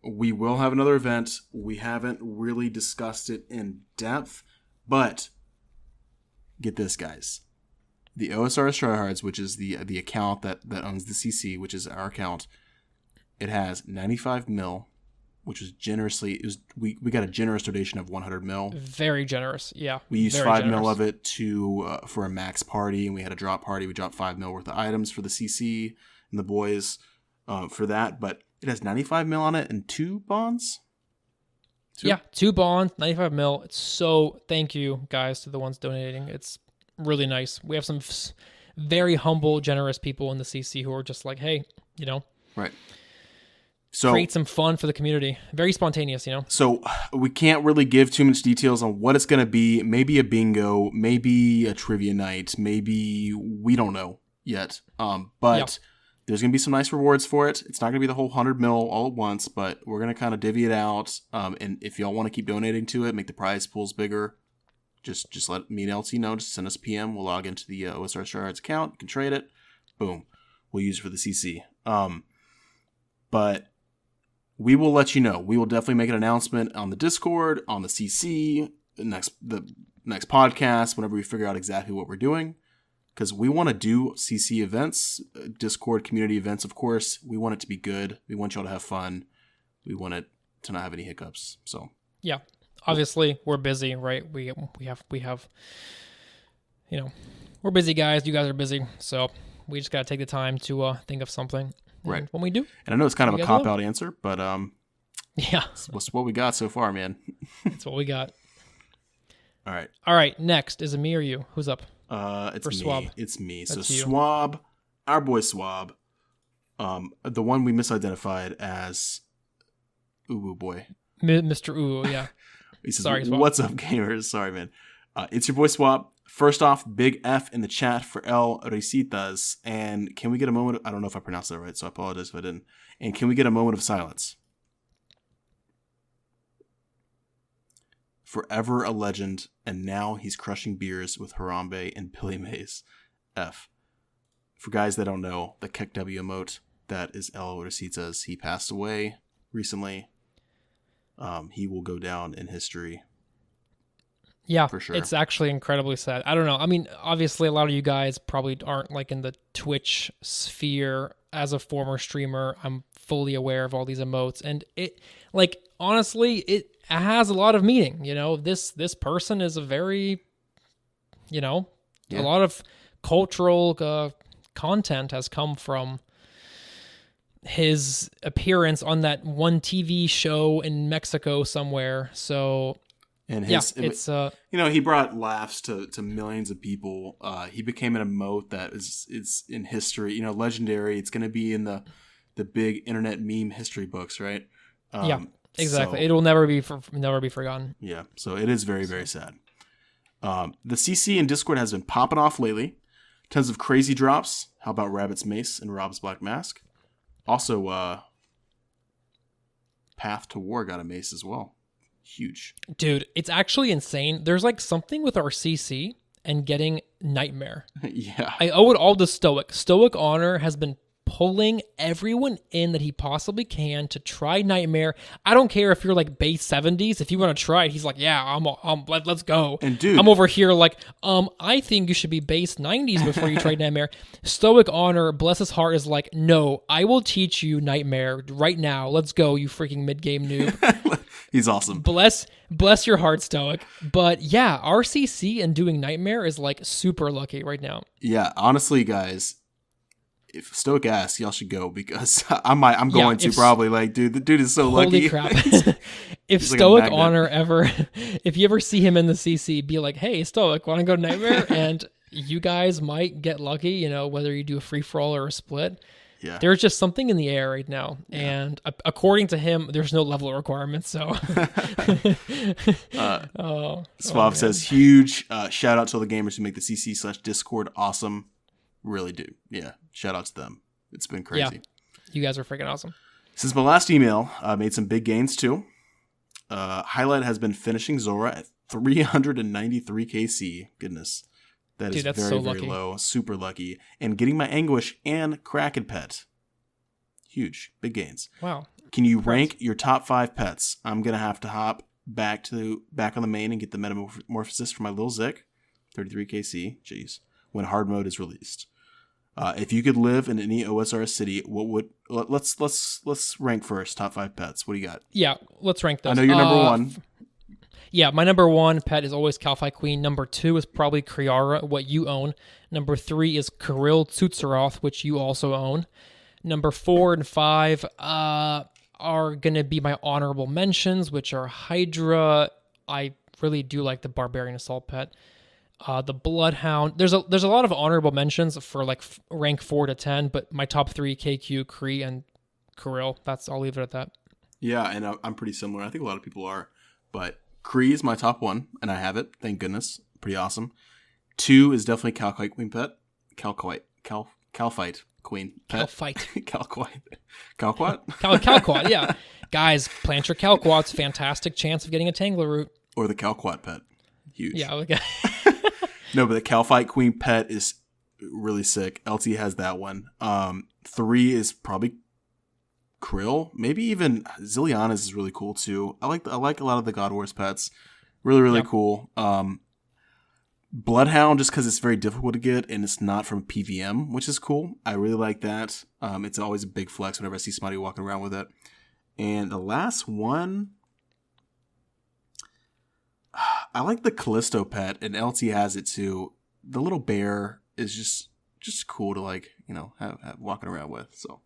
we will have another event. We haven't really discussed it in depth, but get this, guys. The OSRS Trihards, which is the account that owns the CC, which is our account, it has 95 mil, which was generously. We got a generous donation of 100 mil.
Very generous, yeah.
We used 5 mil of it for a max party, and we had a drop party. We dropped 5 mil worth of items for the CC and the boys for that. But it has 95 mil on it and 2 bonds.
Yeah, 2 bonds, 95 mil. It's so thank you guys to the ones donating. It's really nice. We have some very humble, generous people in the CC who are just like, hey,
right. So
create some fun for the community. Very spontaneous,
So we can't really give too much details on what it's going to be. Maybe a bingo, maybe a trivia night, maybe we don't know yet. But there's going to be some nice rewards for it. It's not going to be the whole 100 mil all at once, but we're going to kind of divvy it out. And if y'all want to keep donating to it, make the prize pools bigger, just let me and LT know. Just send us a PM. We'll log into the OSRS Trihards account. You can trade it. Boom. We'll use it for the CC. But we will let you know. We will definitely make an announcement on the Discord, on the CC, the next podcast, whenever we figure out exactly what we're doing. Because we want to do CC events, Discord community events, of course. We want it to be good. We want y'all to have fun. We want it to not have any hiccups. So
yeah, obviously we're busy, right? We have we're busy guys. You guys are busy, so we just gotta take the time to think of something.
Right.
And when we do,
and I know it's kind of a cop-out answer, but
yeah,
it's what we got so far, man.
It's what we got.
All
right. Next, is it me or you? Who's up?
It's
for
me.
Swab.
It's me.
That's
so
you.
Swab, our boy Swab, the one we misidentified as Uwu Boy.
Mr. Uwu, yeah.
He says,
Sorry, Swab.
"What's up, gamers?" Sorry, man. It's your boy Swab. First off, big F in the chat for El Recitas. And can we get a moment? I don't know if I pronounced that right, so I apologize if I didn't. And can we get a moment of silence? Forever a legend, and now he's crushing beers with Harambe and Billy Mays. F. For guys that don't know, the Kek W emote, that is El Recitas. He passed away recently. He will go down in history.
Yeah,
for sure.
It's actually incredibly sad. I don't know. I mean, obviously, a lot of you guys probably aren't like in the Twitch sphere. As a former streamer, I'm fully aware of all these emotes, and it, like, honestly, it has a lot of meaning. This person is a very, a lot of cultural content has come from his appearance on that one TV show in Mexico somewhere. So.
And
it's
he brought laughs to millions of people. He became an emote that is in history, legendary. It's going to be in the big internet meme history books, right?
Yeah, exactly. So, it will never be forgotten.
Yeah, so it is very, very sad. The CC and Discord has been popping off lately. Tons of crazy drops. How about Rabbit's Mace and Rob's Black Mask? Also, Path to War got a mace as well. Huge.
Dude, it's actually insane. There's like something with our CC and getting Nightmare.
Yeah.
I owe it all to Stoic. Stoic Honor has been pulling everyone in that he possibly can to try Nightmare. I don't care if you're like base 70s. If you want to try it, he's like, yeah, let's go.
And dude,
I'm over here like, I think you should be base 90s before you try Nightmare. Stoic Honor, bless his heart, is like, no, I will teach you Nightmare right now. Let's go, you freaking mid-game noob.
He's awesome.
Bless your heart, Stoic. But yeah, RCC and doing Nightmare is like super lucky right now.
Yeah, honestly, guys, if Stoic asks, y'all should go, because I'm going to probably. Like, dude, the dude is so lucky.
Holy crap. If Stoic Honor ever, if you ever see him in the CC, be like, hey, Stoic, want to go Nightmare? And you guys might get lucky, whether you do a free-for-all or a split.
Yeah.
There's just something in the air right now. Yeah. And according to him, there's no level requirements. So
Suave says, huge shout out to all the gamers who make the CC/Discord awesome. Really do. Yeah. Shout out to them. It's been crazy.
Yeah. You guys are freaking awesome.
Since my last email, I made some big gains too. Highlight has been finishing Zora at 393 KC. Goodness. That is very, very low. Super lucky. And getting my Anguish and Kraken pet. Huge. Big gains.
Wow.
Can you rank your top 5 pets? I'm going to have to hop back on the main and get the Metamorphosis for my little Zik. 33 KC. Jeez. When hard mode is released. If you could live in any OSRS city, what would... Let's rank first. Top 5 pets. What do you got?
Yeah, let's rank those.
I know you're number 1.
Yeah, my number 1 pet is always Kalphite Queen. Number 2 is probably Kriara, what you own. Number 3 is Kirill Tsutsaroth, which you also own. Number 4 and 5, are going to be my honorable mentions, which are Hydra. I really do like the Barbarian Assault Pet. The Bloodhound. There's a lot of honorable mentions for like rank 4 to 10, but my top 3, KQ, Kree, and Kirill. I'll leave it at that.
Yeah, and I'm pretty similar. I think a lot of people are. But Kree is my top 1, and I have it. Thank goodness. Pretty awesome. 2 is definitely Calcite Queen Pet. Calcite Queen Pet.
Calcite.
Calquat,
yeah. Guys, plant your Calquats. Fantastic chance of getting a Tangler root.
Or the Calquat Pet. Huge.
Yeah, okay.
No, but the Calcite Queen Pet is really sick. LT has that one. 3 is probably Krill. Maybe even Zilliana's is really cool too. I like a lot of the God Wars pets. Really cool. Bloodhound, just because it's very difficult to get and it's not from PVM, which is cool. I really like that. It's always a big flex whenever I see somebody walking around with it. And the last one, I like the Callisto pet, and LT has it too. The little bear is just cool to have walking around with. So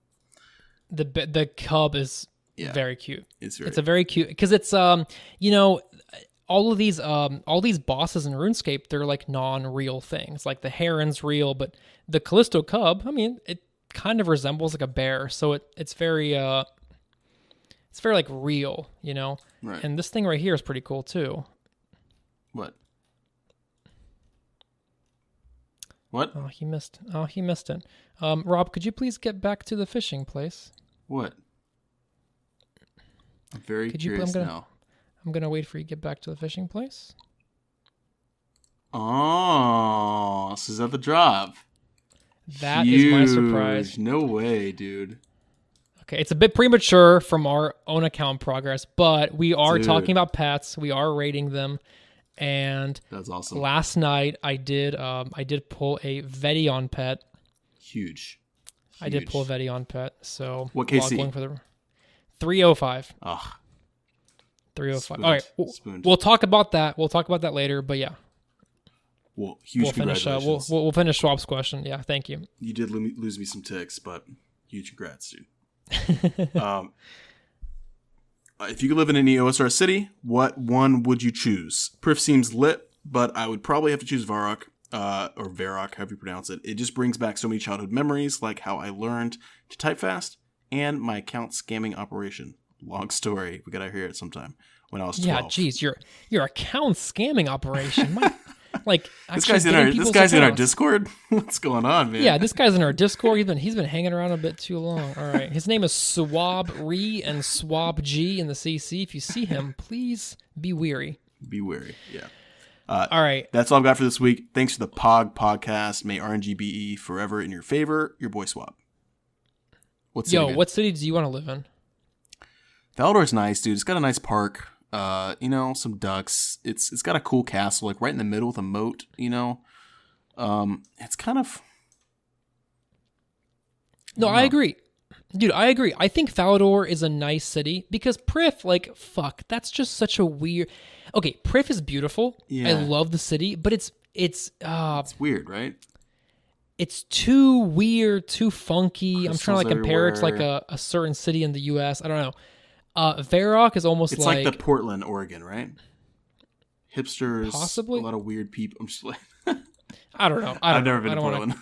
the cub is very cute.
It's
a very cute because it's all of these bosses in RuneScape, they're like non-real things. Like the heron's real, but the Callisto cub, I mean, it kind of resembles like a bear, so it's very like real, Right. And this thing right here is pretty cool too. What? Oh, he missed it. Rob, could you please get back to the fishing place?
What? I'm very curious now.
I'm going to wait for you to get back to the fishing place.
Oh, so is that the drop?
That is my surprise.
No way, dude.
Okay, it's a bit premature from our own account progress, but we are talking about pets. We are rating them. And
that's awesome.
Last night I did pull a Vedion pet.
Huge.
I did pull a Vedion pet. So
what KC?
Going for the 305.
Ugh.
305. All right, we'll talk about that. We'll talk about that later. But yeah.
Well, huge congratulations.
We'll finish Schwab's question. Yeah, thank you.
You did lose me some ticks, but huge congrats, dude. If you could live in any OSR city, what one would you choose? Prif seems lit, but I would probably have to choose Varrock, or Varrock, however you pronounce it. It just brings back so many childhood memories, like how I learned to type fast, and my account scamming operation. Long story. We gotta hear it sometime. When I was 12.
Yeah, geez, your account scamming operation.
This guy's in our Discord. What's going on, man?
Yeah, this guy's in our Discord. He's been hanging around a bit too long. All right, his name is Swab Re and Swab G in the CC. If you see him, please be wary.
Be wary. Yeah.
All right.
That's all I've got for this week. Thanks for the POG podcast. May RNG be forever in your favor. Your boy Swab.
What city do you want to live in?
Valdor's nice, dude. It's got a nice park. Some ducks. It's got a cool castle, like right in the middle with a moat. It's kind of.
No, I agree, dude. I agree. I think Falador is a nice city because Prif, fuck, that's just such a weird. Okay, Prif is beautiful. Yeah. I love the city, but it's
weird, right?
It's too weird, too funky.
Crystals
I'm trying to compare it to like a certain city in the U.S. I don't know. Varrock is almost
like the Portland, Oregon, right? Hipsters,
possibly
a lot of weird people. I'm just like,
I don't know.
I've never been to Portland.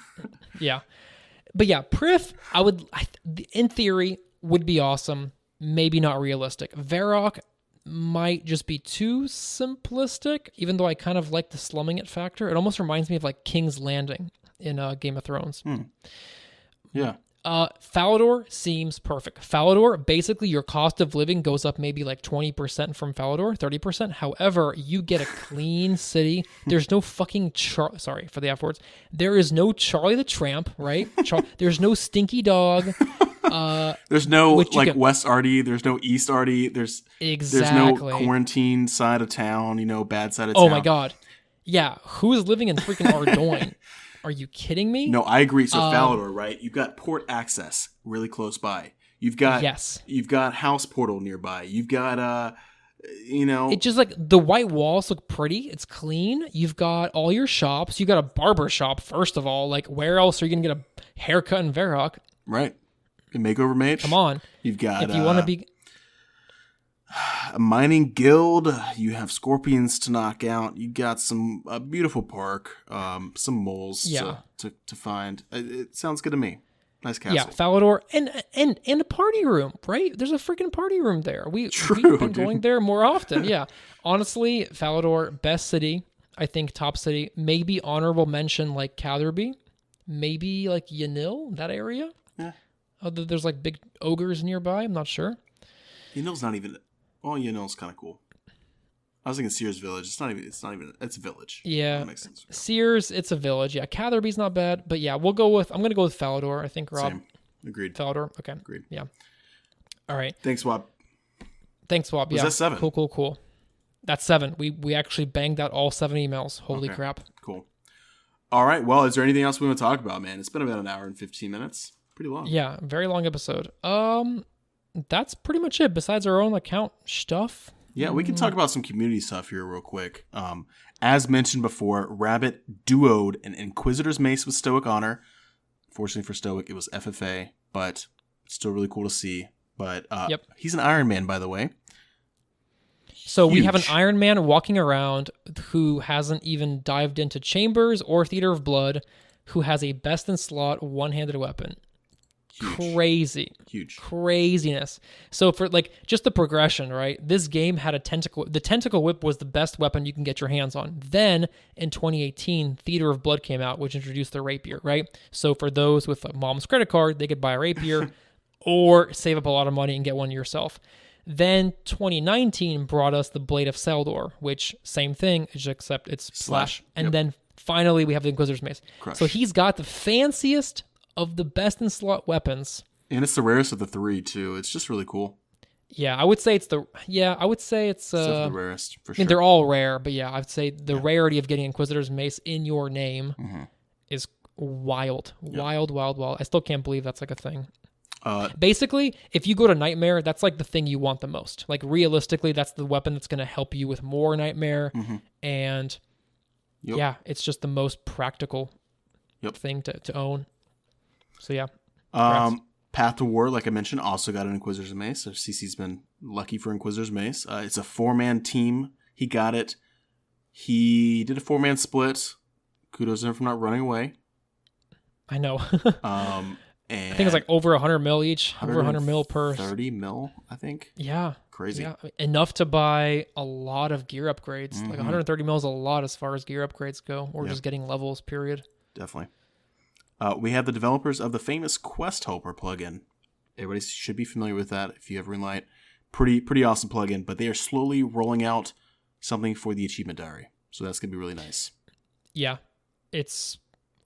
Yeah, but yeah, Prif, in theory, would be awesome. Maybe not realistic. Varrock might just be too simplistic, even though I kind of like the slumming it factor. It almost reminds me of like King's Landing in Game of Thrones.
Yeah.
Falador seems perfect. Falador, basically your cost of living goes up maybe like 20% from Falador, 30%. However, you get a clean city. There's no fucking sorry for the F words. There is no Charlie the Tramp, right? There's no stinky dog.
There's no West Arty. There's no East Arty. There's no quarantine side of town. Bad side of town.
Oh my god. Yeah, who is living in freaking Ardoyne? Are you kidding me?
No, I agree. So Falador, right? You've got port access really close by. You've got house portal nearby. You've got
It's just like the white walls look pretty. It's clean. You've got all your shops. You got a barber shop first of all. Like where else are you gonna get a haircut in Varrock?
Right. A makeover mage.
Come on.
You've got
if you want to be
A mining guild. You have scorpions to knock out. You got some beautiful park. Some moles to find. It sounds good to me. Nice castle.
Yeah, Falador and a party room, right? There's a freaking party room there. We've been going there more often. Yeah. Honestly, Falador, best city. I think top city. Maybe honorable mention like Catherby. Maybe like Yanil, that area.
Yeah.
There's like big ogres nearby. I'm not sure.
Yanil's not even... Oh, Yanil's kind of cool. I was thinking Sears Village. It's not even, it's a village.
Yeah.
That makes sense.
Sears, it's a village. Yeah. Catherby's not bad. But yeah, I'm going to go with Falador, I think, Rob.
Same. Agreed.
Falador. Okay.
Agreed.
Yeah. All right.
Thanks, Wab.
Yeah.
Was that 7?
Cool. That's 7. We actually banged out all 7 emails. Holy crap.
Cool. All right. Well, is there anything else we want to talk about, man? It's been about an hour and 15 minutes. Pretty long.
Yeah. Very long episode. That's pretty much it besides our own account stuff.
Yeah, we can talk about some community stuff here real quick. As mentioned before, Rabbit duoed an Inquisitor's Mace with Stoic Honor. Fortunately for Stoic, it was FFA, but it's still really cool to see. But he's an Iron Man, by the way.
So we have an Iron Man walking around who hasn't even dived into Chambers or Theater of Blood, who has a best in slot one-handed weapon. Crazy.
Huge.
Craziness. So for like just the progression, right? This game had a tentacle. The tentacle whip was the best weapon you can get your hands on. Then in 2018, Theater of Blood came out, which introduced the rapier, right? So for those with a mom's credit card, they could buy a rapier or save up a lot of money and get one yourself. Then 2019 brought us the Blade of Seldor, which same thing, except it's slash. And then finally we have the Inquisitor's Mace.
Crush.
So he's got the fanciest of the best in slot weapons.
And it's the rarest of the 3 too. It's just really cool.
Yeah, I would say it's the rarest for sure. I mean, they're all rare, but yeah, I'd say the rarity of getting Inquisitor's Mace in your name is wild. Wild. I still can't believe that's like a thing. Basically, if you go to Nightmare, that's like the thing you want the most. Like realistically, that's the weapon that's going to help you with more Nightmare. And yeah, it's just the most practical thing to own. So yeah.
Path to War, like I mentioned, also got an Inquisitor's Mace. So CC's been lucky for Inquisitor's Mace. It's a 4-man team. He got it. He did a 4-man split. Kudos to him for not running away.
I know.
And
I think it's like over 100 mil each. Over 100 mil per.
30 mil, I think.
Yeah.
Crazy.
Yeah. Enough to buy a lot of gear upgrades. Like 130 mil is a lot as far as gear upgrades go. Or just getting levels, period.
Definitely. We have the developers of the famous Quest Helper plugin. Everybody should be familiar with that if you have Runelight. Pretty awesome plugin, but they are slowly rolling out something for the Achievement Diary. So that's going to be really nice.
Yeah. It's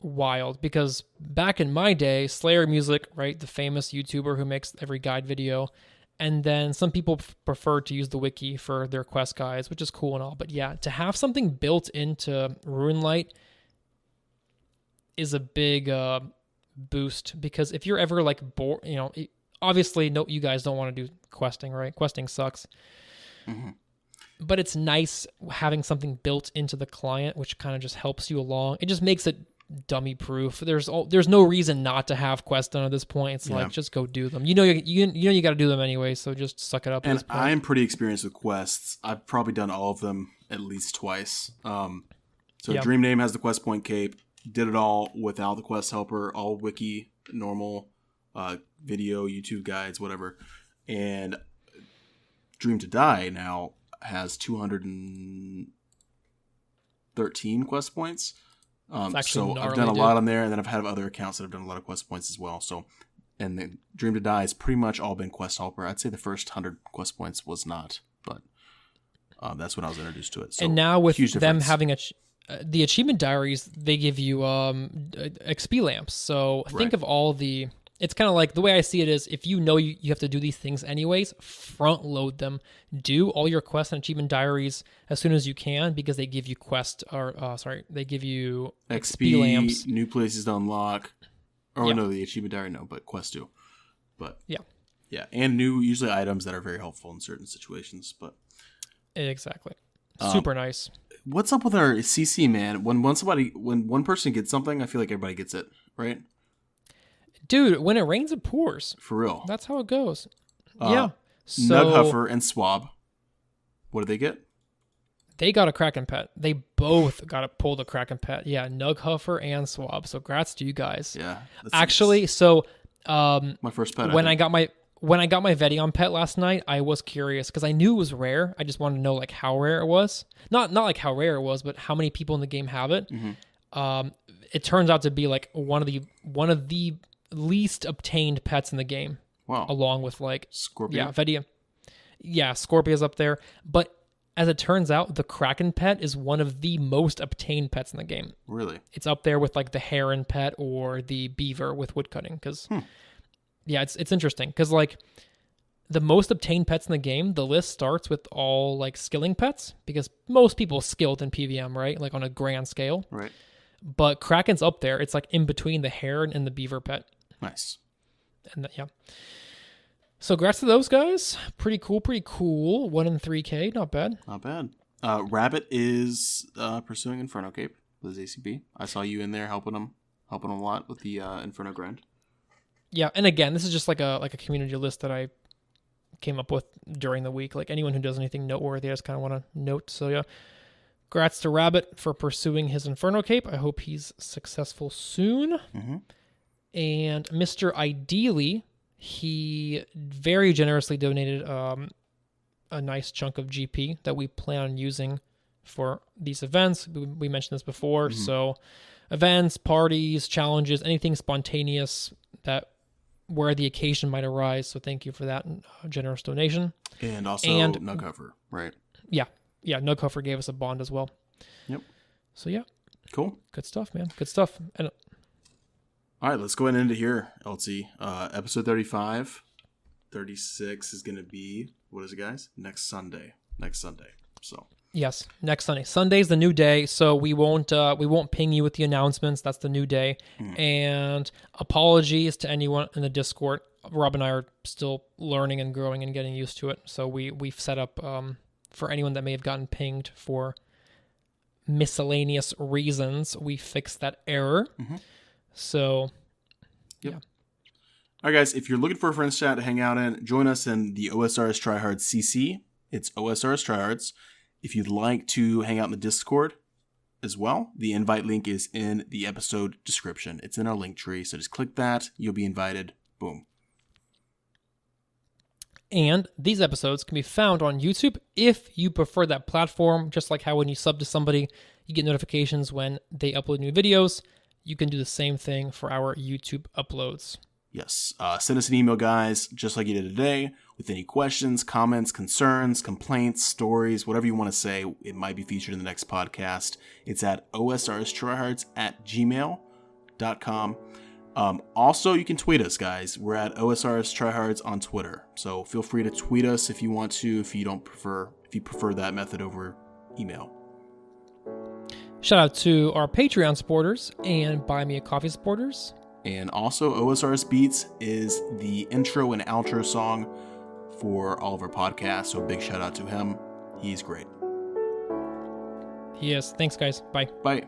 wild because back in my day, Slayer Music, right, the famous YouTuber who makes every guide video, and then some people prefer to use the wiki for their quest guides, which is cool and all. But yeah, to have something built into Runelight is a big boost because if you're ever like bored, obviously no, you guys don't want to do questing, right? Questing sucks. But it's nice having something built into the client, which kind of just helps you along. It just makes it dummy proof. There's no reason not to have quests done at this point. It's like just go do them. You got to do them anyway, so just suck it up.
And I'm pretty experienced with quests. I've probably done all of them at least twice. Dream Name has the quest point cape. Did it all without the quest helper, all wiki, normal video, YouTube guides, whatever. And Dream to Die now has 213 quest points. So I've done a lot on there, and then I've had other accounts that have done a lot of quest points as well. So, and the Dream to Die has pretty much all been quest helper. I'd say the first 100 quest points was not, but that's when I was introduced to it. So,
and now with them having the achievement diaries, they give you XP lamps. So think of all the. It's kind of like the way I see it is if you know you have to do these things anyways, front load them. Do all your quests and achievement diaries as soon as you can because they give you they give you XP lamps.
New places to unlock. Oh no, the achievement diary no, but quests do. But yeah, and new usually items that are very helpful in certain situations. But
exactly, super nice.
What's up with our CC, man? When one person gets something, I feel like everybody gets it, right?
Dude, when it rains, it pours.
For real.
That's how it goes. Yeah. So
Nughuffer and Swab. What did they get?
they got a Kraken pet. They both got to pull the Kraken pet. Yeah, Nughuffer and Swab. So congrats to you guys.
Yeah.
Actually, so
my first pet.
when I got my Vedion pet last night, I was curious because I knew it was rare. I just wanted to know like how rare it was. Not like how rare it was, but how many people in the game have it.
Mm-hmm.
It turns out to be like one of the least obtained pets in the game.
Wow.
Along with like
Scorpio.
Yeah, Vedion. Yeah, Scorpio's up there. But as it turns out, the Kraken pet is one of the most obtained pets in the game.
Really?
It's up there with like the heron pet or the beaver with woodcutting. Because, yeah, it's interesting. Because like the most obtained pets in the game, the list starts with all like skilling pets. Because most people skilled in PVM, right? Like on a grand scale.
Right.
But Kraken's up there. It's like in between the heron and the beaver pet.
Nice.
And yeah. So congrats to those guys. Pretty cool. 1 in 3K. Not bad.
Not bad. Rabbit is pursuing Inferno Cape with his ACB. I saw you in there helping him a lot with the Inferno grind.
Yeah, and again, this is just like a community list that I came up with during the week. Like anyone who does anything noteworthy, I just kind of want to note. So yeah, congrats to Rabbit for pursuing his Inferno Cape. I hope he's successful soon.
Mm-hmm.
And Mr. Ideally, he very generously donated a nice chunk of GP that we plan on using for these events. We mentioned this before. Mm-hmm. So events, parties, challenges, anything spontaneous that where the occasion might arise. So thank you for that generous donation.
And also Nughuffer, right?
Yeah. Nughuffer gave us a bond as well.
Yep.
So yeah.
Cool.
Good stuff, man. Good stuff. And
all right, let's go ahead and end it here, LT. Episode 35. 36 is going to be, what is it, guys? Next Sunday. So
yes, next Sunday. Sunday's the new day, so we won't ping you with the announcements. That's the new day. And apologies to anyone in the Discord. Rob and I are still learning and growing and getting used to it. So we've set up for anyone that may have gotten pinged for miscellaneous reasons, we fixed that error. Mm-hmm. So,
yep. Yeah. All right, guys, if you're looking for a friends chat to hang out in, join us in the OSRS Trihards CC. It's OSRS Trihards. If you'd like to hang out in the Discord as well, the invite link is in the episode description. It's in our link tree, so just click that. You'll be invited. Boom.
And these episodes can be found on YouTube if you prefer that platform, just like how when you sub to somebody, you get notifications when they upload new videos. You can do the same thing for our YouTube uploads.
Yes. Send us an email, guys, just like you did today, with any questions, comments, concerns, complaints, stories, whatever you want to say. It might be featured in the next podcast. It's at osrstrihards@gmail.com. Also, you can tweet us, guys. We're at OSRS Trihards on Twitter. So feel free to tweet us if you want to, if you prefer that method over email.
Shout out to our Patreon supporters and Buy Me a Coffee supporters.
And also, OSRS Beats is the intro and outro song for all of our podcasts. So big shout out to him. He's great.
He is. Thanks, guys. Bye.
Bye.